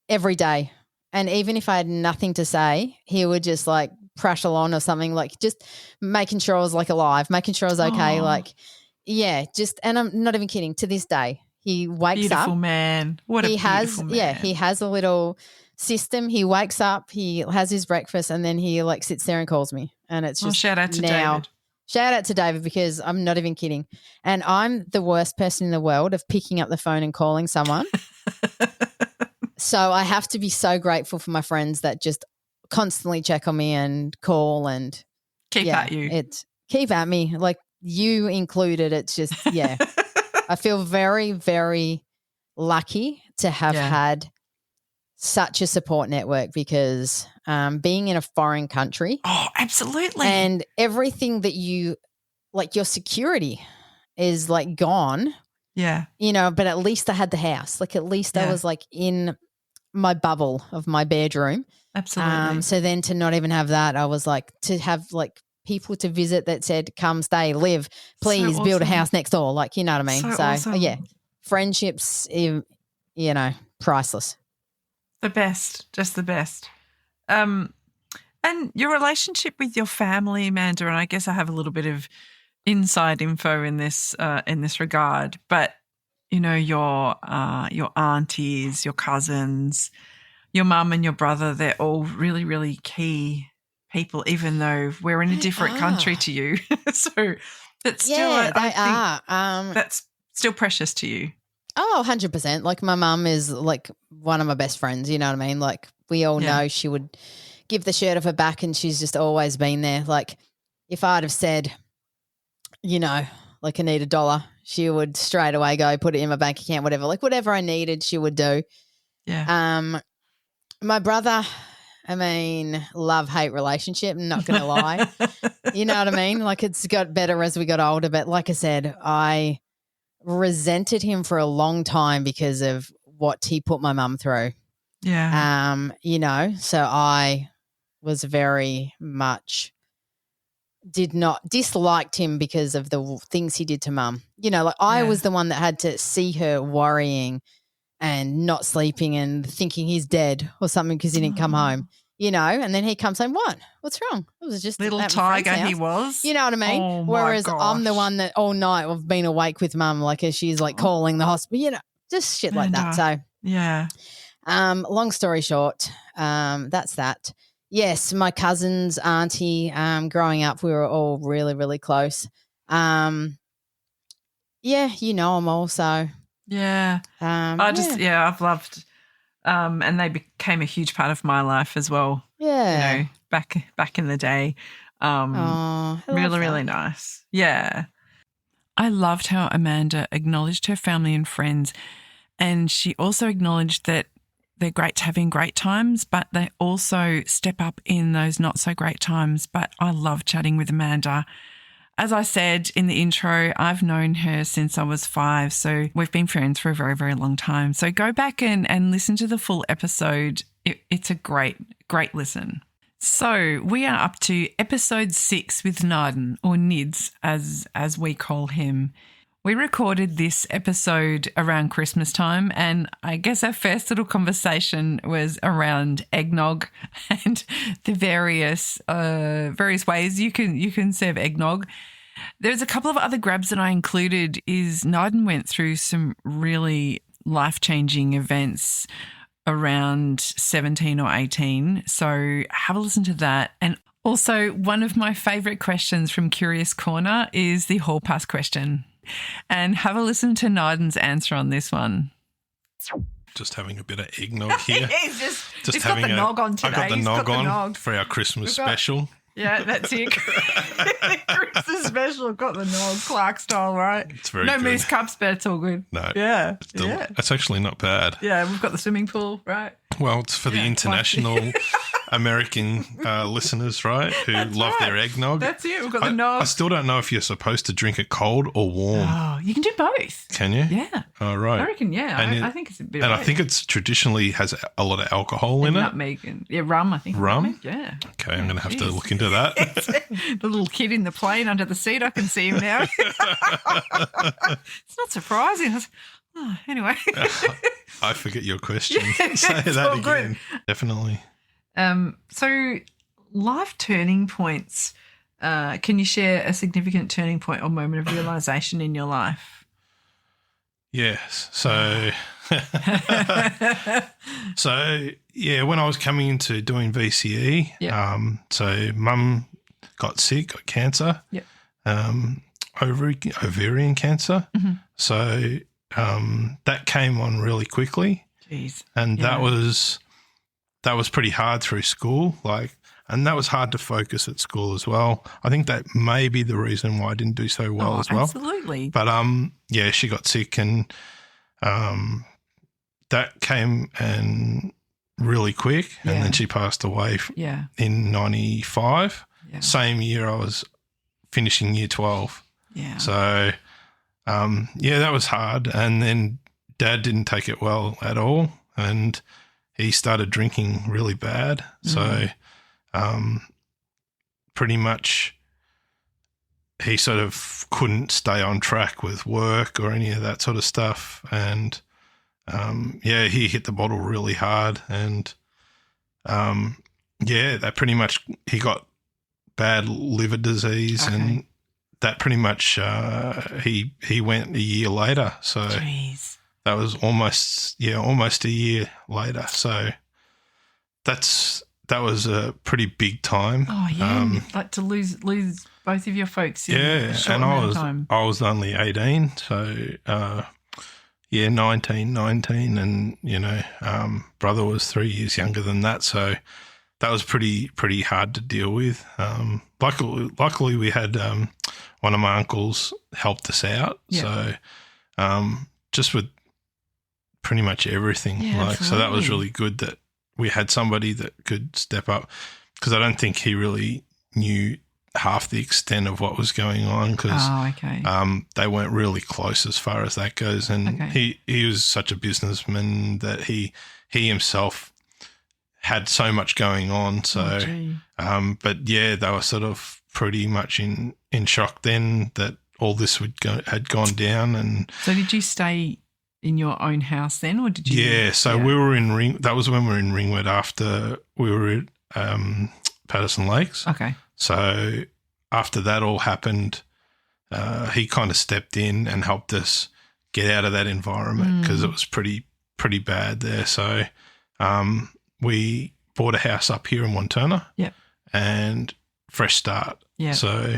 every day. And even if I had nothing to say, he would just like prattle on or something, like just making sure I was like alive, making sure I was okay. Oh. Like, and I'm not even kidding. To this day, he wakes Beautiful up. man. What a beautiful man. Yeah, he has a little system. He wakes up, he has his breakfast, and then he like sits there and calls me. And it's just shout out to David. Shout out to David because I'm not even kidding. And I'm the worst person in the world of picking up the phone and calling someone. So I have to be so grateful for my friends that just constantly check on me and call and keep at you. Keep at me, like you included. It's just, I feel very, very lucky to have had such a support network because being in a foreign country. Oh, absolutely. And everything that you, like your security is like gone. Yeah. But at least I had the house. Like at least I was like in my bubble of my bedroom. Absolutely. So then to not even have that, I was like, to have like people to visit that said, come stay, live, please So build a awesome. house next door. Like, you know what I mean? So awesome. Friendships, priceless. The best, just the best. And your relationship with your family, Amanda, and I guess I have a little bit of inside info in this regard, but your aunties, your cousins, your mum and your brother, they're all really, really key people, even though we're in a different country to you. So that's still, I think that's still precious to you. Oh, 100%. Like my mum is like one of my best friends, you know what I mean? Like we all know she would give the shirt off her back, and she's just always been there. Like if I'd have said, you know, like I need $1, she would straight away go put it in my bank account, whatever. Like whatever I needed, she would do. Yeah. My brother, I mean, love-hate relationship, I'm not going to lie. You know what I mean? Like it's got better as we got older. But like I said, I resented him for a long time because of what he put my mum through. Yeah. You know, so I was very much disliked him because of the things he did to mum. You know, like I was the one that had to see her worrying and not sleeping and thinking he's dead or something because he didn't come home, you know, and then he comes home, what's wrong? It was just little at my tiger friend's he house. was. You know what I mean? Oh, my Whereas I'm the gosh. one that all night I've been awake with mum, like as she's like calling the hospital, you know, just shit like that. So yeah. long story short, that's that. Yes, my cousin's auntie, growing up, we were all really, really close. Yeah, you know them also. Yeah. I've loved and they became a huge part of my life as well. Yeah. You know, back in the day. Really nice. Yeah. I loved how Amanda acknowledged her family and friends, and she also acknowledged that they're great to having great times, but they also step up in those not so great times. But I love chatting with Amanda. As I said in the intro, I've known her since I was 5, so we've been friends for a very, very long time. So go back and listen to the full episode. It's a great listen. So we are up to episode 6 with Nidan, or Nids as we call him. We recorded this episode around Christmas time, and I guess our first little conversation was around eggnog and the various ways you can serve eggnog. There's a couple of other grabs that I included. Is Nidan went through some really life-changing events around 17 or 18, so have a listen to that. And also, one of my favourite questions from Curious Corner is the hall pass question. And have a listen to Nidan's answer on this one. Just having a bit of eggnog here. He's got the nog on today. I got the He's nog got on the nog. for our Christmas special. Yeah, that's it. Christmas special. Got the nog, Clark style, right? It's very no good. moose cups, but it's all good. No. Yeah. It's actually not bad. Yeah, we've got the swimming pool, right? Well, it's for the international American listeners, right, who love their eggnog. That's it. We've got the nog. I still don't know if you're supposed to drink it cold or warm. Oh, you can do both. Can you? Yeah. Oh, right. I reckon, yeah. And I think it's a bit And of I think it's traditionally has a lot of alcohol in it. Nutmeg and rum, I think. Rum? Nutmeg, yeah. Okay, I'm going to have to look into that. The little kid in the plane under the seat, I can see him now. It's not surprising. Anyway. I forget your question. Yeah, Say it's that all again. good. Definitely. So life turning points. Can you share a significant turning point or moment of realisation in your life? Yes. So, when I was coming into doing VCE, so mum got sick, got cancer, ovarian cancer. Mm-hmm. So that came on really quickly. Jeez. And that was pretty hard through school, and that was hard to focus at school as well. I think that may be the reason why I didn't do so well as well. Absolutely. But she got sick, and that came and really quick, and then she passed away in 95. Yeah. Same year I was finishing year 12. Yeah. So that was hard, and then Dad didn't take it well at all, and he started drinking really bad. So pretty much he sort of couldn't stay on track with work or any of that sort of stuff. And, he hit the bottle really hard. And, that pretty much he got bad liver disease and that pretty much he went a year later. So Jeez. That was almost a year later. So that was a pretty big time. Oh yeah, like to lose both of your folks. In a short and amount of time. I was only 18, so 19, and brother was 3 years younger than that. So that was pretty hard to deal with. Luckily we had one of my uncles helped us out. Yeah. So just with pretty much everything. Yeah, so that was really good that we had somebody that could step up, because I don't think he really knew half the extent of what was going on, because they weren't really close as far as that goes. And he was such a businessman that he himself had so much going on. So, but yeah, they were sort of pretty much in shock then that all this had gone down. And so did you stay in your own house then, or did you? Yeah, so we were in that was when we were in Ringwood after we were at Patterson Lakes. Okay. So after that all happened, he kind of stepped in and helped us get out of that environment, because it was pretty bad there. So we bought a house up here in Wanturna. Yep. And fresh start. Yeah. So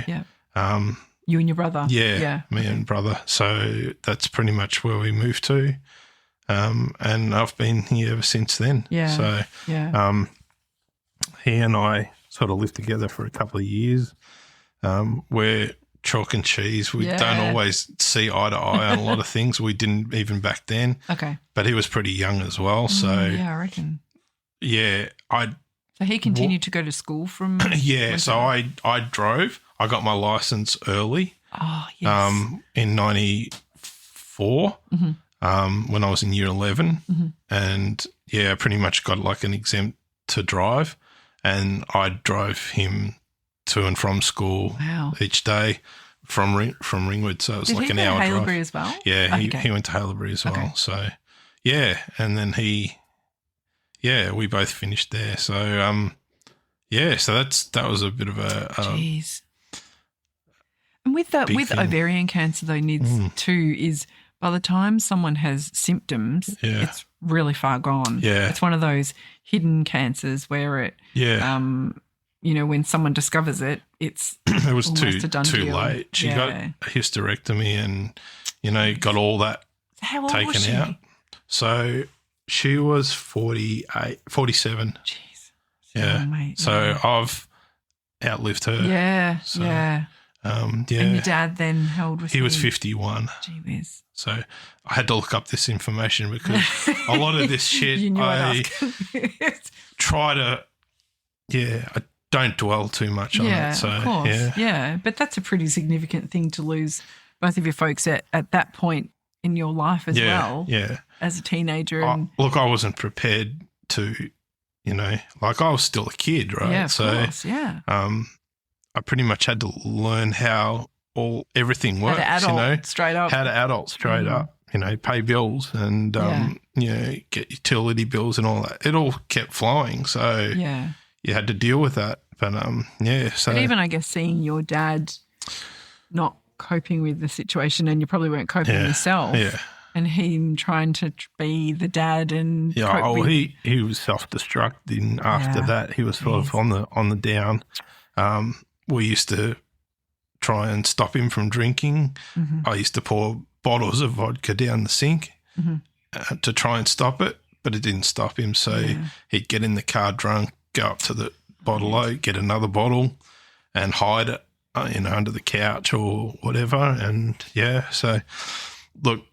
you and your brother. Yeah. Me and brother. So that's pretty much where we moved to. And I've been here ever since then. Yeah. So he and I sort of lived together for a couple of years. We're chalk and cheese. We don't always see eye to eye on a lot of things. We didn't even back then. Okay. But he was pretty young as well. So I reckon. Yeah. So he continued to go to school from Yeah, so I drove. I got my license early. Oh, yes. In 94, when I was in year 11. And I pretty much got like an exempt to drive, and I drove him to and from school each day from Ringwood. So it was like an hour drive. Did he go to Hayley as well? Yeah, he went to Hayley as well. Okay. So and then we both finished there. So so that was a bit of a jeez. And with ovarian cancer though, Nids too, is by the time someone has symptoms, it's really far gone. Yeah. It's one of those hidden cancers where it when someone discovers it, it's it was almost a done too deal. late. She got a hysterectomy and got all that How old taken was she? out. So she was 47. Jeez. Yeah. Oh, mate, so I've outlived her. Yeah. So, yeah. And your dad then, how old was he? He was 51. Gee whiz. So I had to look up this information because a lot of this shit I try to, I don't dwell too much on it. So, of course. Yeah. But that's a pretty significant thing to lose both of your folks at that point in your life as well. Yeah. As a teenager. Look, I wasn't prepared to, like I was still a kid, right? Yeah, of course, yeah. I pretty much had to learn how everything works, how to adult straight up. How to adult straight up, pay bills and, get utility bills and all that. It all kept flowing. So you had to deal with that. But, so. But even, I guess, seeing your dad not coping with the situation, and you probably weren't coping yourself. Yeah. And him trying to be the dad and cope with. He was self-destructing after that. He was sort of on the down. We used to try and stop him from drinking. I used to pour bottles of vodka down the sink to try and stop it, but it didn't stop him. So he'd get in the car drunk, go up to the bottle, get another bottle and hide it, under the couch or whatever. And, so, look,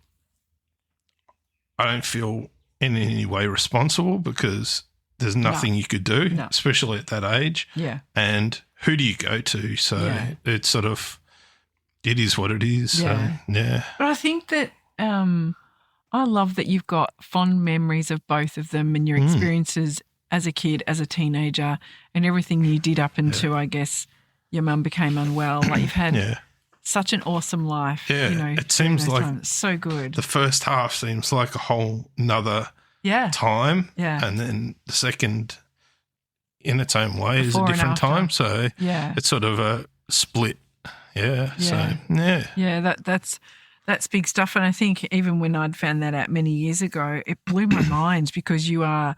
I don't feel in any way responsible because there's nothing you could do, especially at that age. Yeah. And who do you go to? So it's sort of, it is what it is. Yeah. So, But I think that I love that you've got fond memories of both of them and your experiences as a kid, as a teenager, and everything you did up until, I guess, your mum became unwell. Like you've had such an awesome life. Yeah. It seems like it's so good. The first half seems like a whole nother time. Yeah. And then the second in its own way is a different time. So it's sort of a split. Yeah. So Yeah, that's big stuff. And I think even when I'd found that out many years ago, it blew my mind because you are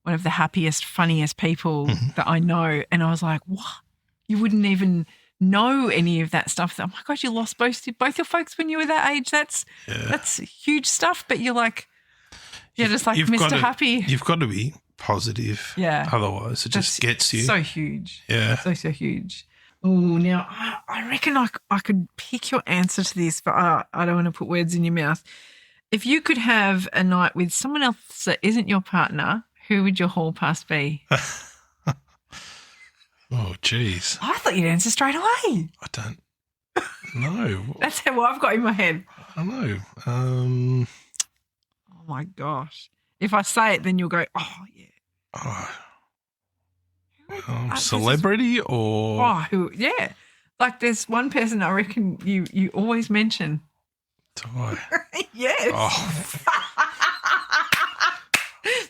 one of the happiest, funniest people that I know. And I was like, what? You wouldn't even know any of that stuff. Oh my gosh, you lost both your folks when you were that age. That's huge stuff. But you're like, just like Mr. Happy. You've got to be positive. Yeah. Otherwise, it just gets you. So huge. Yeah. So huge. Oh, now I reckon I could pick your answer to this, but I don't want to put words in your mouth. If you could have a night with someone else that isn't your partner, who would your hall pass be? Oh, geez. I thought you'd answer straight away. I don't know. That's how I've got in my head. I don't know. Oh, my gosh. If I say it, then you'll go, oh, yeah. Celebrity or? Oh, who? Yeah. Like there's one person I reckon you always mention. Do I? Yes. Oh.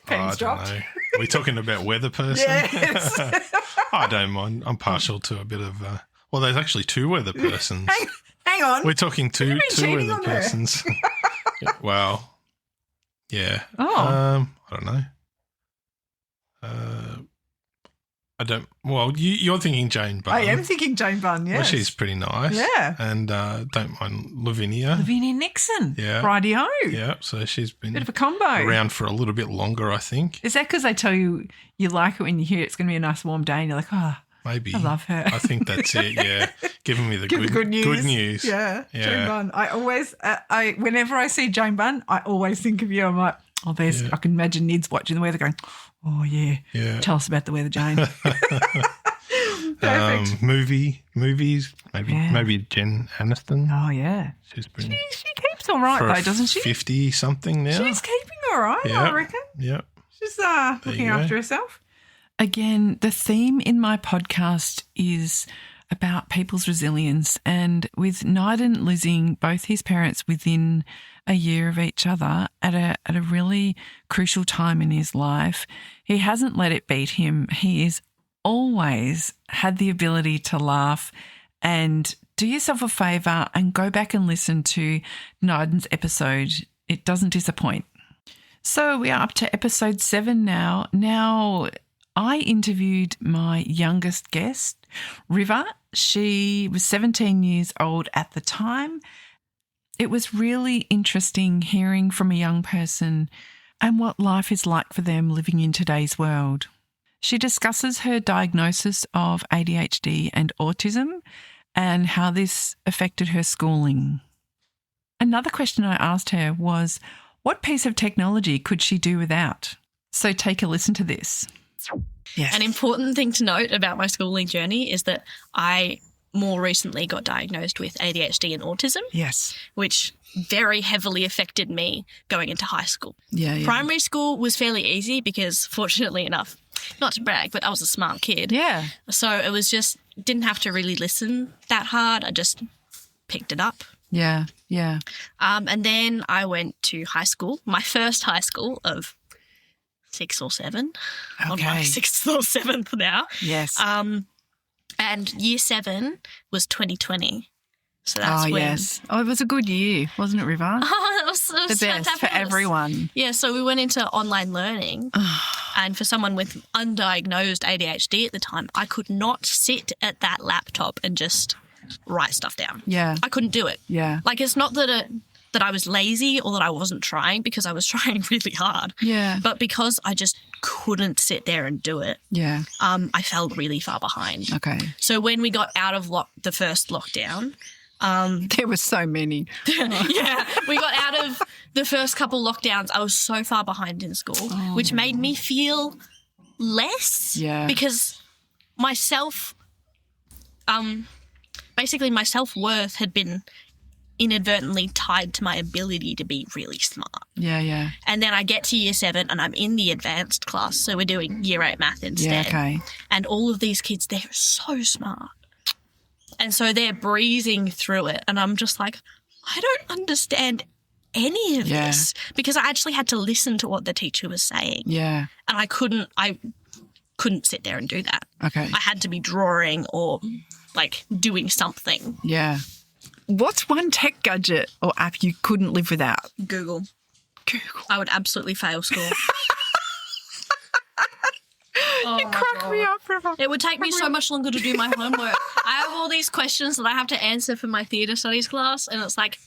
Pen's dropped. Know. Are we talking about weather person? Yes. I don't mind. I'm partial to a bit of. Well, there's actually two weather persons. Hang on. We're talking two weather persons. Well, yeah. Oh. I don't know. I don't. Well, you're thinking Jane Bunn. I am thinking Jane Bunn. Yes. Well, she's pretty nice. Yeah. And don't mind Lavinia. Lavinia Nixon. Yeah. Rightio. Yeah. So she's been bit of a combo around for a little bit longer, I think. Is that because they tell you like it when you hear it's going to be a nice warm day and you're like, oh, maybe. I love her. I think that's it. Yeah. Giving me the good news. Good news. Yeah. Jane Bunn. I always, whenever I see Jane Bunn, I always think of you. I'm like, oh, I can imagine Nid's watching the weather going, oh, yeah. Yeah. Tell us about the weather, Jane. Perfect. Movies, maybe Jen Aniston. Oh, yeah. She keeps all right, though, doesn't she? 50-something now. She's keeping all right, I reckon. Yeah. She's looking after herself. Again, the theme in my podcast is about people's resilience. And with Nidan losing both his parents within a year of each other at a really crucial time in his life, he hasn't let it beat him. He is always had the ability to laugh. And do yourself a favour and go back and listen to Nidan's episode. It doesn't disappoint. So we are up to episode 7 now. Now, I interviewed my youngest guest, River. She was 17 years old at the time. It was really interesting hearing from a young person and what life is like for them living in today's world. She discusses her diagnosis of ADHD and autism and how this affected her schooling. Another question I asked her was, what piece of technology could she do without? So take a listen to this. Yes. An important thing to note about my schooling journey is that I more recently got diagnosed with ADHD and autism. Yes. Which very heavily affected me going into high school. Yeah. Primary school was fairly easy because, fortunately enough, not to brag, but I was a smart kid. Yeah. So it was just, didn't have to really listen that hard. I just picked it up. Yeah, yeah. And then I went to high school, my first high school of 6 or 7. Okay. On my 6th or 7th now. Yes. And year 7 was 2020. So that's when... yes. Oh, it was a good year, wasn't it, River? it was the best fantabulous. for everyone. Yeah, so we went into online learning. And for someone with undiagnosed ADHD at the time, I could not sit at that laptop and just write stuff down. Yeah. I couldn't do it. Yeah. Like, it's not that I was lazy or that I wasn't trying, because I was trying really hard. Yeah. But because I just couldn't sit there and do it. Yeah. I fell really far behind. Okay. So when we got out of the first lockdown, there were so many. yeah, we got out of the first couple lockdowns. I was so far behind in school, which made me feel less. Yeah. Because basically my self-worth had been inadvertently tied to my ability to be really smart. Yeah, yeah. And then I get to year 7 and I'm in the advanced class, so we're doing year 8 math instead. Yeah, okay. And all of these kids, they're so smart. And so they're breezing through it. And I'm just like, I don't understand any of this, because I actually had to listen to what the teacher was saying. Yeah. And I couldn't sit there and do that. Okay. I had to be drawing or like doing something. Yeah. What's one tech gadget or app you couldn't live without? Google. Google. I would absolutely fail school. You crack me up, River. It would take me so much longer to do my homework. I have all these questions that I have to answer for my theatre studies class, and it's like,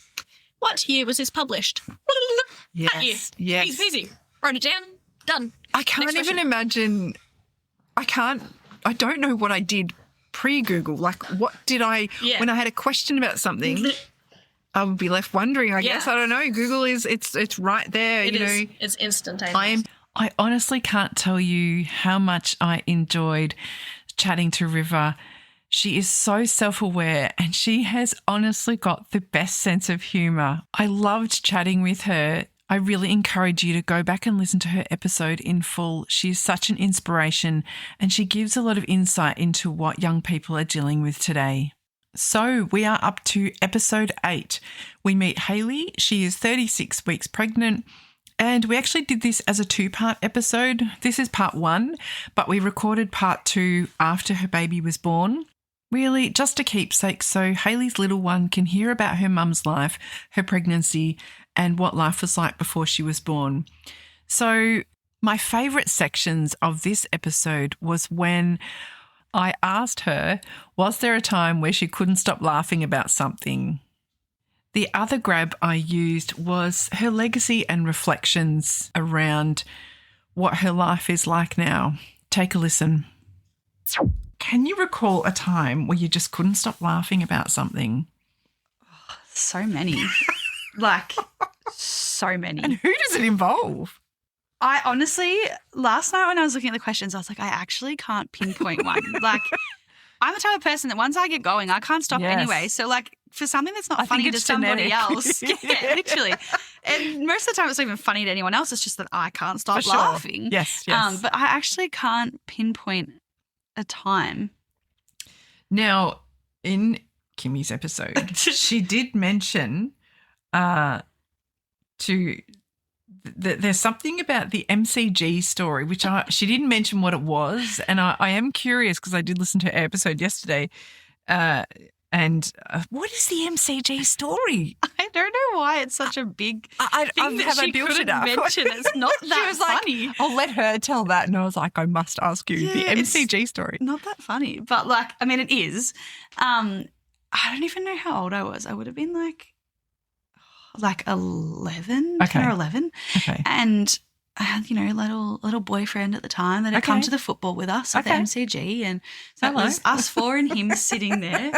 what year was this published? That year. Yes. Easy peasy. Wrote it down. done. I can't even imagine. I don't know what I did pre-Google. Like, what did I, when I had a question about something, I would be left wondering, I guess. I don't know. Google it's right there. It is. It's instantaneous. I honestly can't tell you how much I enjoyed chatting to River. She is so self-aware and she has honestly got the best sense of humour. I loved chatting with her. I really encourage you to go back and listen to her episode in full. She is such an inspiration and she gives a lot of insight into what young people are dealing with today. So we are up to episode 8. We meet Hayley. She is 36 weeks pregnant. And we actually did this as a 2-part episode. This is part 1, but we recorded part 2 after her baby was born. Really, just a keepsake so Hayley's little one can hear about her mum's life, her pregnancy, and what life was like before she was born. So my favourite sections of this episode was when I asked her, was there a time where she couldn't stop laughing about something? The other grab I used was her legacy and reflections around what her life is like now. Take a listen. Can you recall a time where you just couldn't stop laughing about something? So many. So many. And who does it involve? I honestly, last night when I was looking at the questions, I was like, I actually can't pinpoint one. I'm the type of person that once I get going, I can't stop anyway. So, for something that's not funny to somebody else. Yeah, literally. And most of the time it's not even funny to anyone else. It's just that I can't stop laughing. Yes. But I actually can't pinpoint a time. Now, in Kimmy's episode, she did mention there's something about the MCG story, which she didn't mention what it was, and I am curious because I did listen to her episode yesterday. And what is the MCG story? I don't know why it's such a big thing that she couldn't mention. It's not that funny. I'll let her tell that. And I was like, I must ask you the MCG story. Not that funny, but it is. I don't even know how old I was. I would have been 11, 10 or 11. Okay. And I had, little boyfriend at the time that had come to the football with us at the MCG. And so it was us 4 and him sitting there.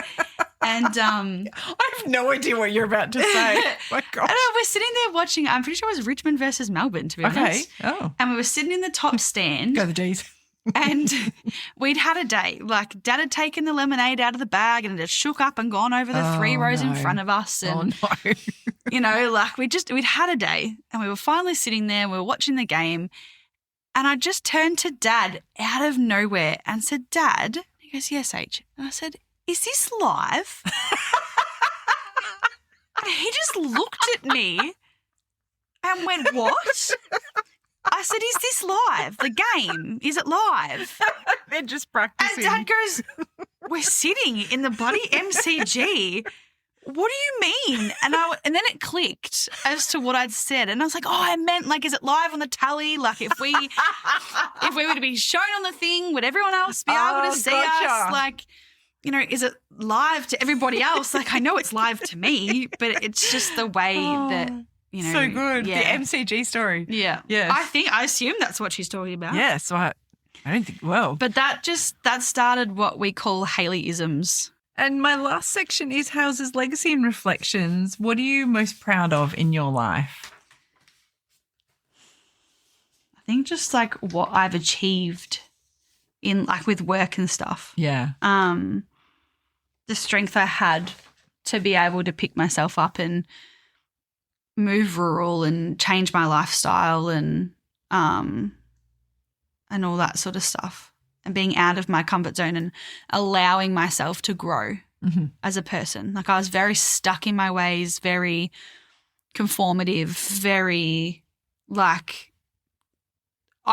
And I have no idea what you're about to say. My gosh. And we're sitting there watching, I'm pretty sure it was Richmond versus Melbourne, to be honest. Oh. And we were sitting in the top stand. Go the D's. And we'd had a day. Dad had taken the lemonade out of the bag and it had shook up and gone over the 3 rows in front of us. And, we'd had a day and we were finally sitting there. We were watching the game. And I just turned to Dad out of nowhere and said, Dad. He goes, yes, H. And I said, is this live? And he just looked at me and went, what? I said, is this live? The game, is it live? They're just practicing. And Dad goes, we're sitting in the bloody MCG. What do you mean? And then it clicked as to what I'd said. And I was like, I meant is it live on the tally? If we were to be shown on the thing, would everyone else be able to see us? Is it live to everybody else? I know it's live to me, but it's just the way that, so good. Yeah. The MCG story. Yeah. Yeah. I assume that's what she's talking about. Yeah. So I don't think, But that started what we call Hayley-isms. And my last section is House's legacy and reflections. What are you most proud of in your life? I think just what I've achieved in with work and stuff. Yeah. The strength I had to be able to pick myself up and move rural and change my lifestyle and all that sort of stuff. And being out of my comfort zone and allowing myself to grow as a person. I was very stuck in my ways, very conformative, very I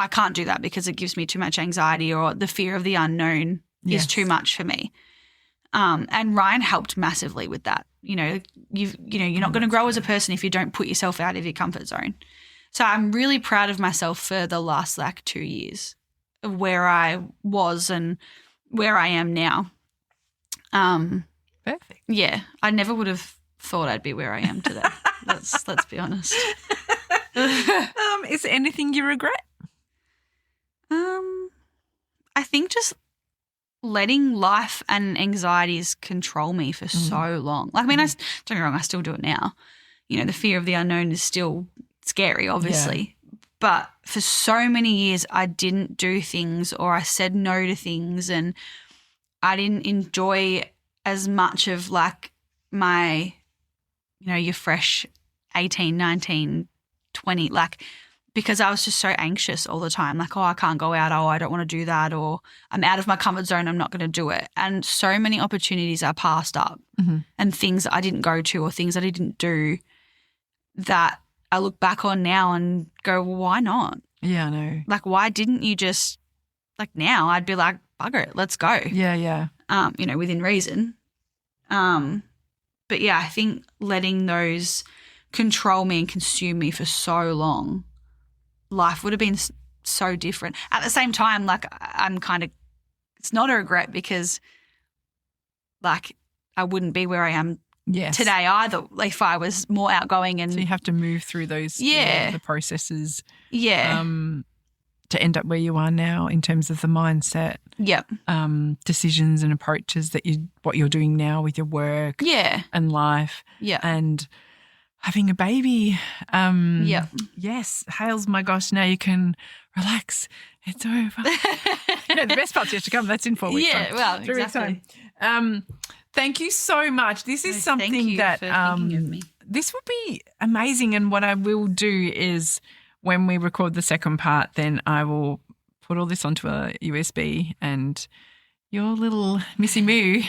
can't do that because it gives me too much anxiety, or the fear of the unknown is too much for me. And Ryan helped massively with that. You're not going to grow as a person if you don't put yourself out of your comfort zone. So I'm really proud of myself for the last 2 years of where I was and where I am now. Perfect. Yeah, I never would have thought I'd be where I am today. Let's be honest. Is there anything you regret? think just letting life and anxieties control me for so long. Like, I mean, don't get me wrong, I still do it now. You know, the fear of the unknown is still scary, obviously. Yeah. But for so many years, I didn't do things, or I said no to things, and I didn't enjoy as much of like my, you know, your fresh 18, 19, 20, like, because I was just so anxious all the time. Like, oh, I can't go out. Oh, I don't want to do that. Or I'm out of my comfort zone. I'm not going to do it. And so many opportunities I passed up and things that I didn't go to or things that I didn't do that I look back on now and go, well, why not? Yeah, I know. Like, why didn't you just, like, now I'd be like, bugger it, let's go. Yeah, yeah. You know, within reason. But yeah, I think letting those control me and consume me for so long, life would have been so different. At the same time, like, I'm kind of, it's not a regret because, like, I wouldn't be where I am today either if I was more outgoing. And so you have to move through those the processes to end up where you are now in terms of the mindset, decisions and approaches that what you're doing now with your work and life and having a baby. Yes, Hales, my gosh, now you can relax. It's over. The best part's yet to come. That's in 4 weeks. Yeah, well, exactly. Thank you so much. This is something that this would be amazing. And what I will do is when we record the second part, then I will put all this onto a USB and your little Missy Moo,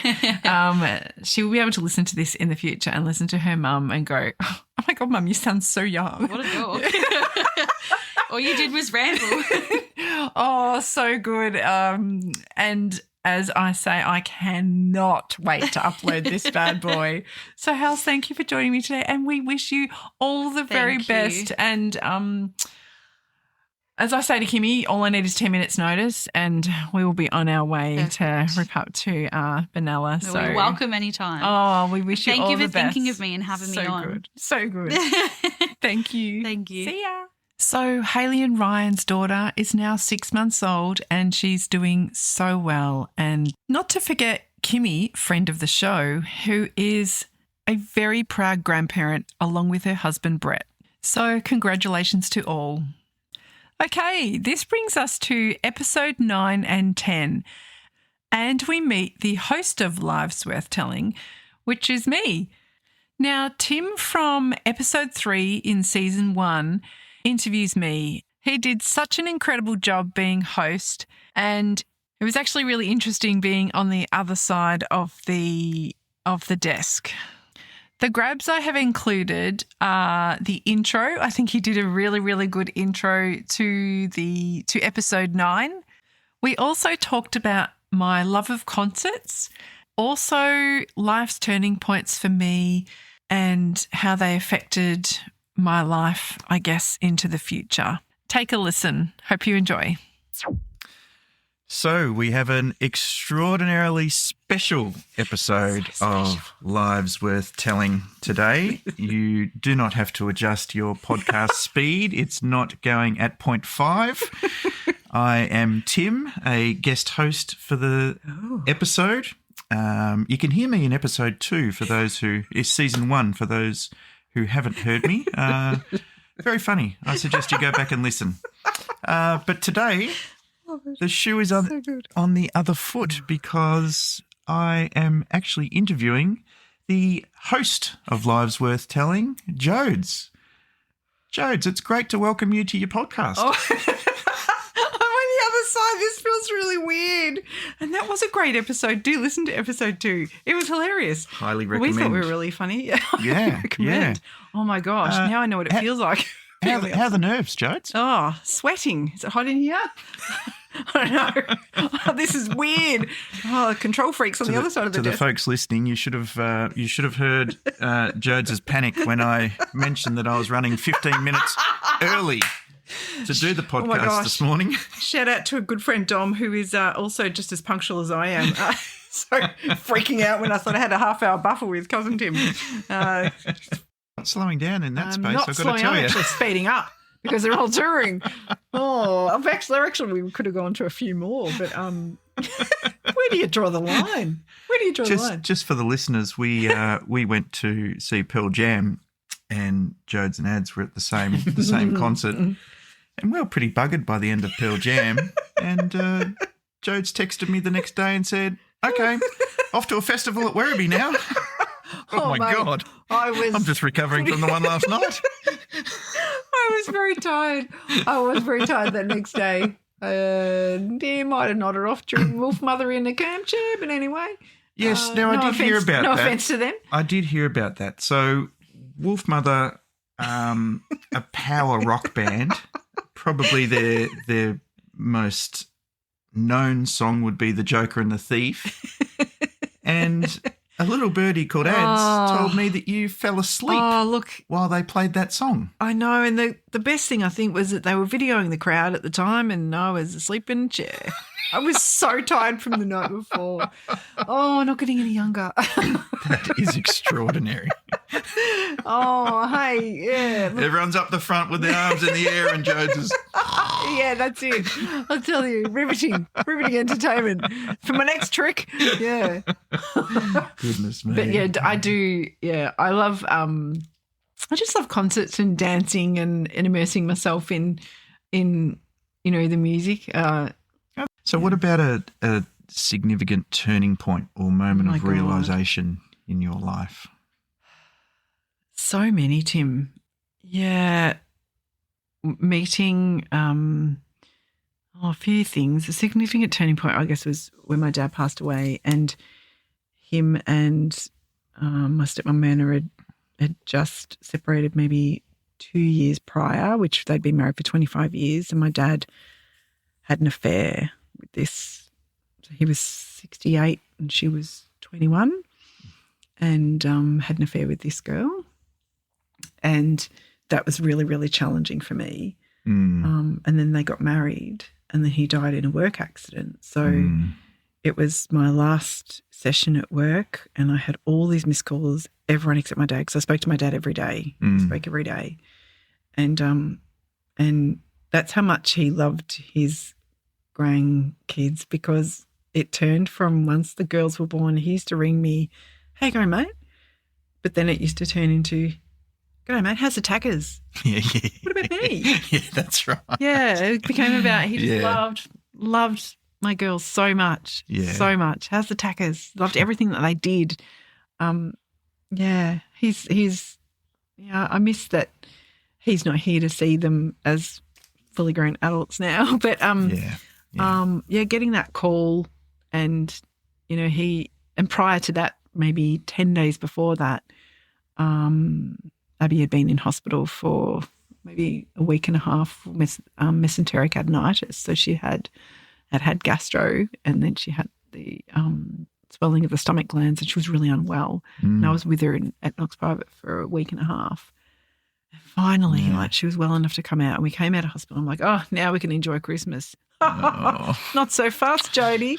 she will be able to listen to this in the future and listen to her mum and go, oh my God, Mum, you sound so young. What a dog. All you did was ramble. Oh, so good. And as I say, I cannot wait to upload this bad boy. So, Hals, thank you for joining me today, and we wish you all the very best. And as I say to Kimmy, all I need is 10 minutes notice and we will be on our way to rip up to Benalla. So we're welcome anytime. Oh, we wish you all the best. Thank you for thinking of me and having me on. Good. So good. Thank you. Thank you. See ya. So Hayley and Ryan's daughter is now 6 months old and she's doing so well. And not to forget Kimmy, friend of the show, who is a very proud grandparent along with her husband Brett. So congratulations to all. Okay, this brings us to episode 9 and 10. And we meet the host of Lives Worth Telling, which is me. Now, Tim from episode 3 in season 1 interviews me. He did such an incredible job being host, and it was actually really interesting being on the other side of the desk. The grabs I have included are the intro. I think he did a really, really good intro to episode 9. We also talked about my love of concerts, also life's turning points for me and how they affected my life, I guess, into the future. Take a listen. Hope you enjoy. So we have an extraordinarily special episode of Lives Worth Telling today. You do not have to adjust your podcast speed. It's not going at 0.5. I am Tim, a guest host for the episode. You can hear me in episode 2 for those who is season 1 for those who haven't heard me. Very funny. I suggest you go back and listen. But today the shoe is on the other foot because I am actually interviewing the host of Lives Worth Telling, Jodes. Jodes, it's great to welcome you to your podcast. Oh. I'm on the other side. This feels really weird. And that was a great episode. Do listen to episode 2. It was hilarious. Highly recommend. We thought we were really funny. Yeah. Oh, my gosh. Now I know what it feels like. How are the nerves, Jodes? Oh, sweating. Is it hot in here? I don't know. Oh, this is weird. Oh, control freaks on the other side of the desk. To the folks listening, you should have heard Jodes' panic when I mentioned that I was running 15 minutes early to do the podcast this morning. Shout out to a good friend, Dom, who is also just as punctual as I am. So freaking out when I thought I had a half-hour buffer with cousin Tim. Not slowing down in that space, I've got to tell you. I'm actually speeding up. because they're all touring. Actually, we could have gone to a few more, but where do you draw the line? Just for the listeners, we went to see Pearl Jam, and Jodes and Ads were at the same concert, and we were pretty buggered by the end of Pearl Jam. And Jodes texted me the next day and said, "Okay, off to a festival at Werribee now." Oh my God! I'm just recovering from the one last night. I was very tired. That next day. Dear might have nodded off during Wolf Mother in the camp chair, but anyway. Yes, I did hear about that. No offence to them. I did hear about that. So Wolf Mother, a power rock band, probably their most known song would be The Joker and the Thief. And a little birdie called Ads told me that you fell asleep while they played that song. I know, and the best thing I think was that they were videoing the crowd at the time and I was asleep in a chair. I was so tired from the night before. Oh, not getting any younger. That is extraordinary. Oh, hey, yeah. Everyone's up the front with their arms in the air and Jodes is... Yeah, that's it. I'll tell you, riveting entertainment for my next trick. Yeah. Goodness me. But yeah, I do. Yeah, I love. I just love concerts and dancing and immersing myself in the music. So, what about a significant turning point or moment of realisation in your life? So many, Tim. Yeah. Meeting a few things. A significant turning point, I guess, was when my dad passed away, and him and my stepmom Myrna had just separated maybe 2 years prior, which they'd been married for 25 years, and my dad had an affair with this. So he was 68 and she was 21, and had an affair with this girl, and that was really, really challenging for me. And then they got married, and then he died in a work accident. So it was my last session at work, and I had all these missed calls, everyone except my dad, because I spoke to my dad every day. I spoke every day. And that's how much he loved his grandkids, because it turned from, once the girls were born, he used to ring me, "How you going, mate?" But then it used to turn into, "G'day, mate, how's the tackers?" Yeah. What about me? Yeah, that's right. Yeah, it became about, he just loved my girls so much, so much. How's the tackers? Loved everything that they did. He's I miss that he's not here to see them as fully grown adults now. But getting that call, and and prior to that, maybe 10 days before that, Abby had been in hospital for maybe a week and a half for mesenteric adenitis. So she had gastro, and then she had the swelling of the stomach glands, and she was really unwell. And I was with her at Knox Private for a week and a half. And finally, she was well enough to come out, and we came out of hospital. I'm like, oh, now we can enjoy Christmas. Not so fast, Jodie.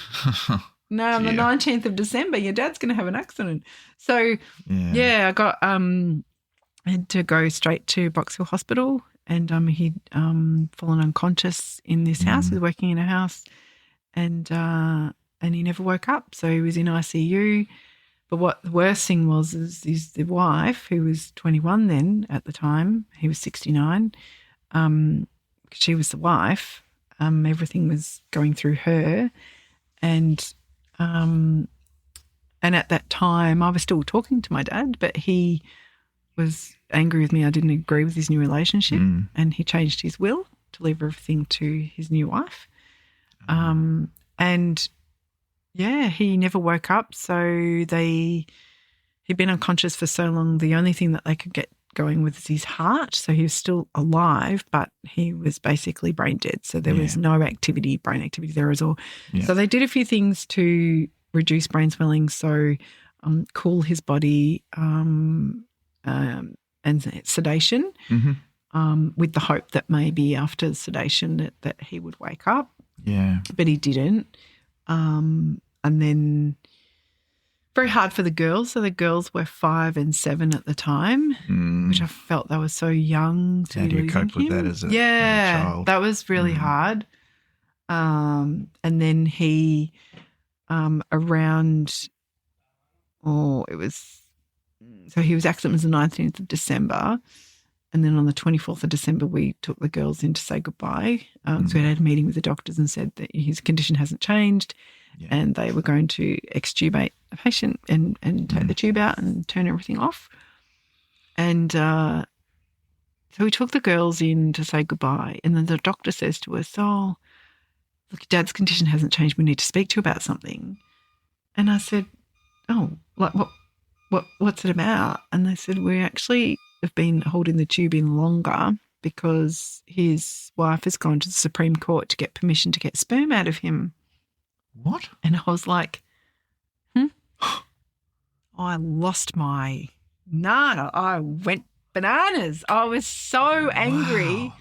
No, on the 19th of December, your dad's going to have an accident. So, I got I had to go straight to Box Hill Hospital, and he'd fallen unconscious in this house. He was working in a house, and he never woke up. So he was in ICU. But what the worst thing was is the wife, who was 21 then at the time, he was 69. She was the wife. Everything was going through her, and at that time I was still talking to my dad, but he was angry with me. I didn't agree with his new relationship, and he changed his will to leave everything to his new wife. He never woke up. So he'd been unconscious for so long. The only thing that they could get going with his heart. So he was still alive, but he was basically brain dead. So there was no brain activity there at all. Yeah. So they did a few things to reduce brain swelling, so cool his body, and sedation, with the hope that maybe after sedation that he would wake up. Yeah. But he didn't. And then Very hard for the girls. So the girls were 5 and 7 at the time, which I felt they were so young to How be do you losing cope with him. that as a child? That was really hard. And then he he was accident was the 19th of December, and then on the 24th of December we took the girls in to say goodbye. So we had a meeting with the doctors and said that his condition hasn't changed, and they were going to extubate the patient and take the tube out and turn everything off. And so we took the girls in to say goodbye, and then the doctor says to us, "Oh, look, Dad's condition hasn't changed. We need to speak to you about something." And I said, "Oh, like what's it about?" And they said, "We actually have been holding the tube in longer because his wife has gone to the Supreme Court to get permission to get sperm out of him." What? And I was like, I lost my nana. I went bananas. I was so angry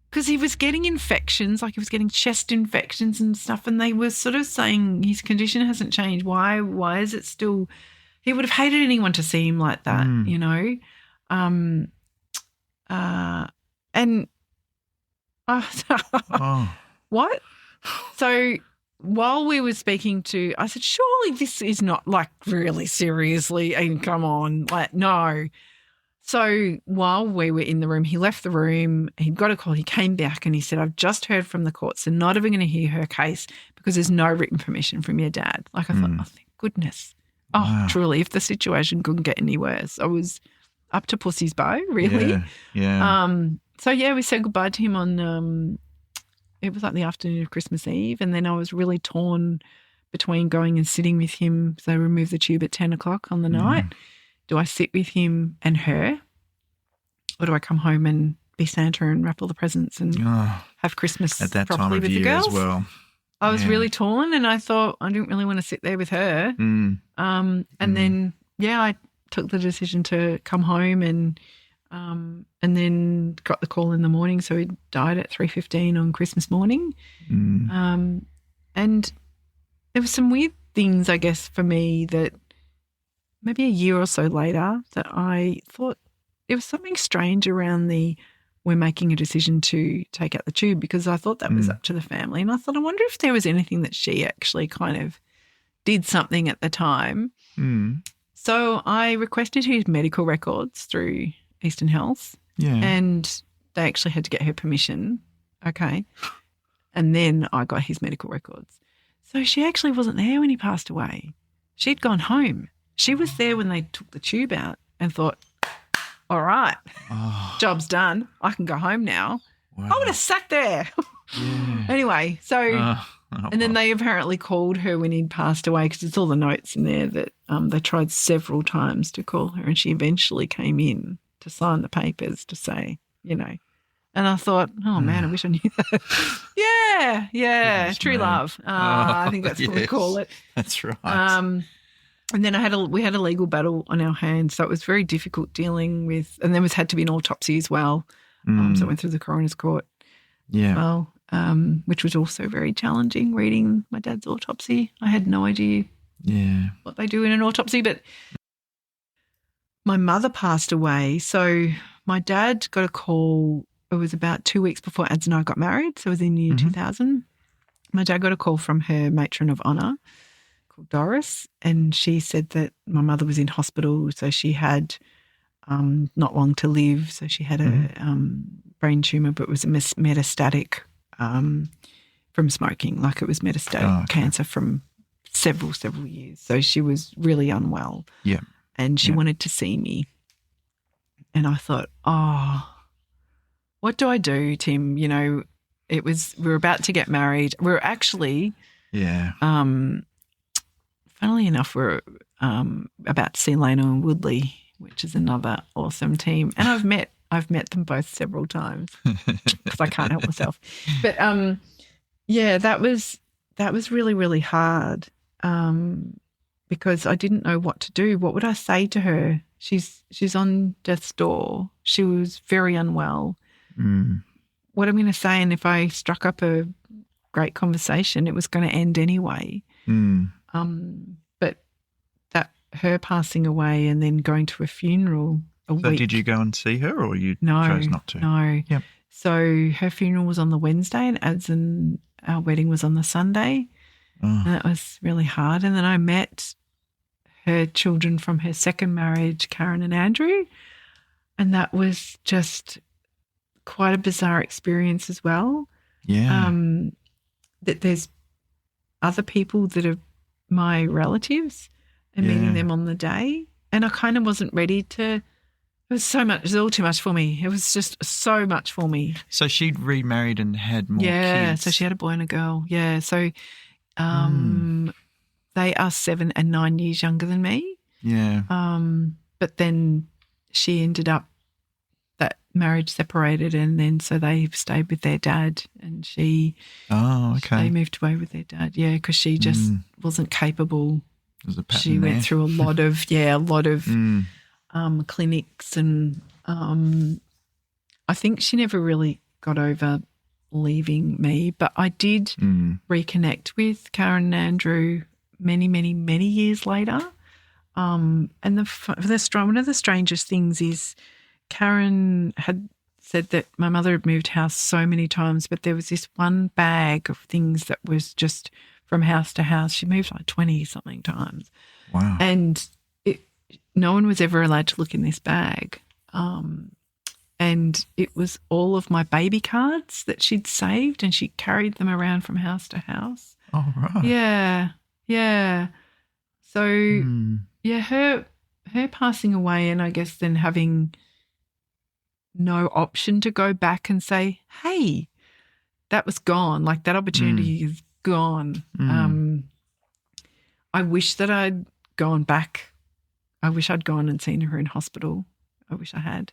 because he was getting infections, like he was getting chest infections and stuff, and they were sort of saying his condition hasn't changed. Why is it still – he would have hated anyone to see him like that, you know. What? So while we were speaking to, I said, surely this is not like really seriously, and come on, like no. So while we were in the room, he left the room, he'd got a call, he came back and he said, "I've just heard from the courts, they're not even going to hear her case because there's no written permission from your dad." Like I thought, oh, thank goodness. Oh, truly, if the situation couldn't get any worse. I was up to pussy's bow, really. Yeah. So, we said goodbye to him on it was like the afternoon of Christmas Eve, and then I was really torn between going and sitting with him. So I removed the tube at 10 o'clock on the night. Do I sit with him and her, or do I come home and be Santa and wrap all the presents and have Christmas at that properly time of with year the girls? as well? I was really torn, and I thought I didn't really want to sit there with her. And then, I took the decision to come home and then got the call in the morning. So he died at 3:15 on Christmas morning. And there were some weird things, I guess, for me that maybe a year or so later that I thought there was something strange around we're making a decision to take out the tube, because I thought that was up to the family. And I thought, I wonder if there was anything that she actually kind of did something at the time. So I requested his medical records through Eastern Health, and they actually had to get her permission. Okay. And then I got his medical records. So she actually wasn't there when he passed away. She'd gone home. She was there when they took the tube out and thought, all right, job's done. I can go home now. Wow. I would have sat there. Anyway, so and then they apparently called her when he'd passed away, because it's all the notes in there that they tried several times to call her, and she eventually came in to sign the papers to say, And I thought, oh, man, I wish I knew that. Yeah, true love. I think that's what we call it. That's right. And then we had a legal battle on our hands, so it was very difficult dealing with, and there had to be an autopsy as well. So I went through the coroner's court as well, which was also very challenging, reading my dad's autopsy. I had no idea what they do in an autopsy, but my mother passed away. So my dad got a call. It was about 2 weeks before Ads and I got married, so it was in the year 2000. My dad got a call from her matron of honour called Doris, and she said that my mother was in hospital, so she had not long to live. So she had a brain tumour, but it was a metastatic from smoking. Like, it was metastatic cancer from several years. So she was really unwell. Yeah. And she wanted to see me. And I thought, what do I do, Tim? We were about to get married. We were actually, funnily enough, we're about to see Leno and Woodley, which is another awesome team. And I've met them both several times because I can't help myself. But that was really, really hard because I didn't know what to do. What would I say to her? She's on death's door. She was very unwell. What am I going to say? And if I struck up a great conversation, it was going to end anyway. But that her passing away and then going to a funeral a week. So did you go and see her, or you No, chose not to? No. Yep. So her funeral was on the Wednesday and our wedding was on the Sunday. Oh. And that was really hard. And then I met her children from her second marriage, Karen and Andrew, and that was just quite a bizarre experience as well. Yeah. That there's other people that are my relatives and meeting them on the day. And I kind of wasn't ready to, it was all too much for me. It was just so much for me. So she'd remarried and had more kids. So she had a boy and a girl. Yeah. So they are 7 and 9 years younger than me. Yeah. But then she ended up, that marriage separated, and then so they stayed with their dad, and they moved away with their dad. Yeah, because she just wasn't capable. There's a pattern she there. went through a lot of clinics, and I think she never really got over leaving me. But I did reconnect with Karen and Andrew many, many, many years later. And one of the strangest things is Karen had said that my mother had moved house so many times, but there was this one bag of things that was just from house to house. She moved like 20-something times. Wow. And no one was ever allowed to look in this bag. And it was all of my baby cards that she'd saved, and she carried them around from house to house. Oh, right. Yeah, yeah. So, her passing away, and I guess then having no option to go back and say, hey, that was gone. Like, that opportunity is gone. I wish that I'd gone back. I wish I'd gone and seen her in hospital. I wish I had.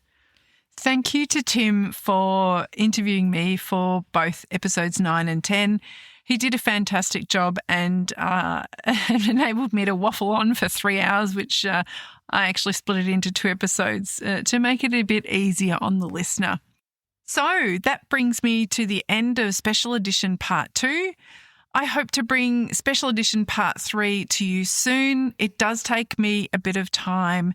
Thank you to Tim for interviewing me for both episodes 9 and 10. He did a fantastic job and enabled me to waffle on for 3 hours, which I actually split it into 2 episodes to make it a bit easier on the listener. So that brings me to the end of Special Edition Part 2. I hope to bring Special Edition Part 3 to you soon. It does take me a bit of time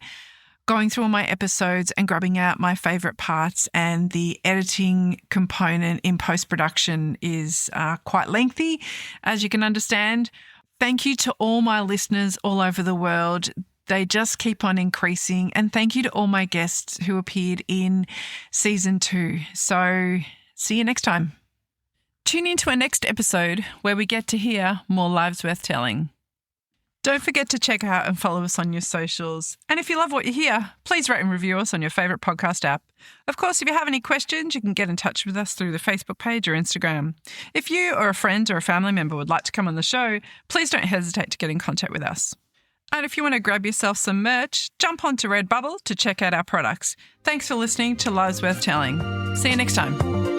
going through all my episodes and grabbing out my favourite parts, and the editing component in post-production is quite lengthy, as you can understand. Thank you to all my listeners all over the world. They just keep on increasing, and thank you to all my guests who appeared in Season 2. So see you next time. Tune in to our next episode where we get to hear more lives worth telling. Don't forget to check out and follow us on your socials. And if you love what you hear, please rate and review us on your favourite podcast app. Of course, if you have any questions, you can get in touch with us through the Facebook page or Instagram. If you or a friend or a family member would like to come on the show, please don't hesitate to get in contact with us. And if you want to grab yourself some merch, jump onto Redbubble to check out our products. Thanks for listening to Lives Worth Telling. See you next time.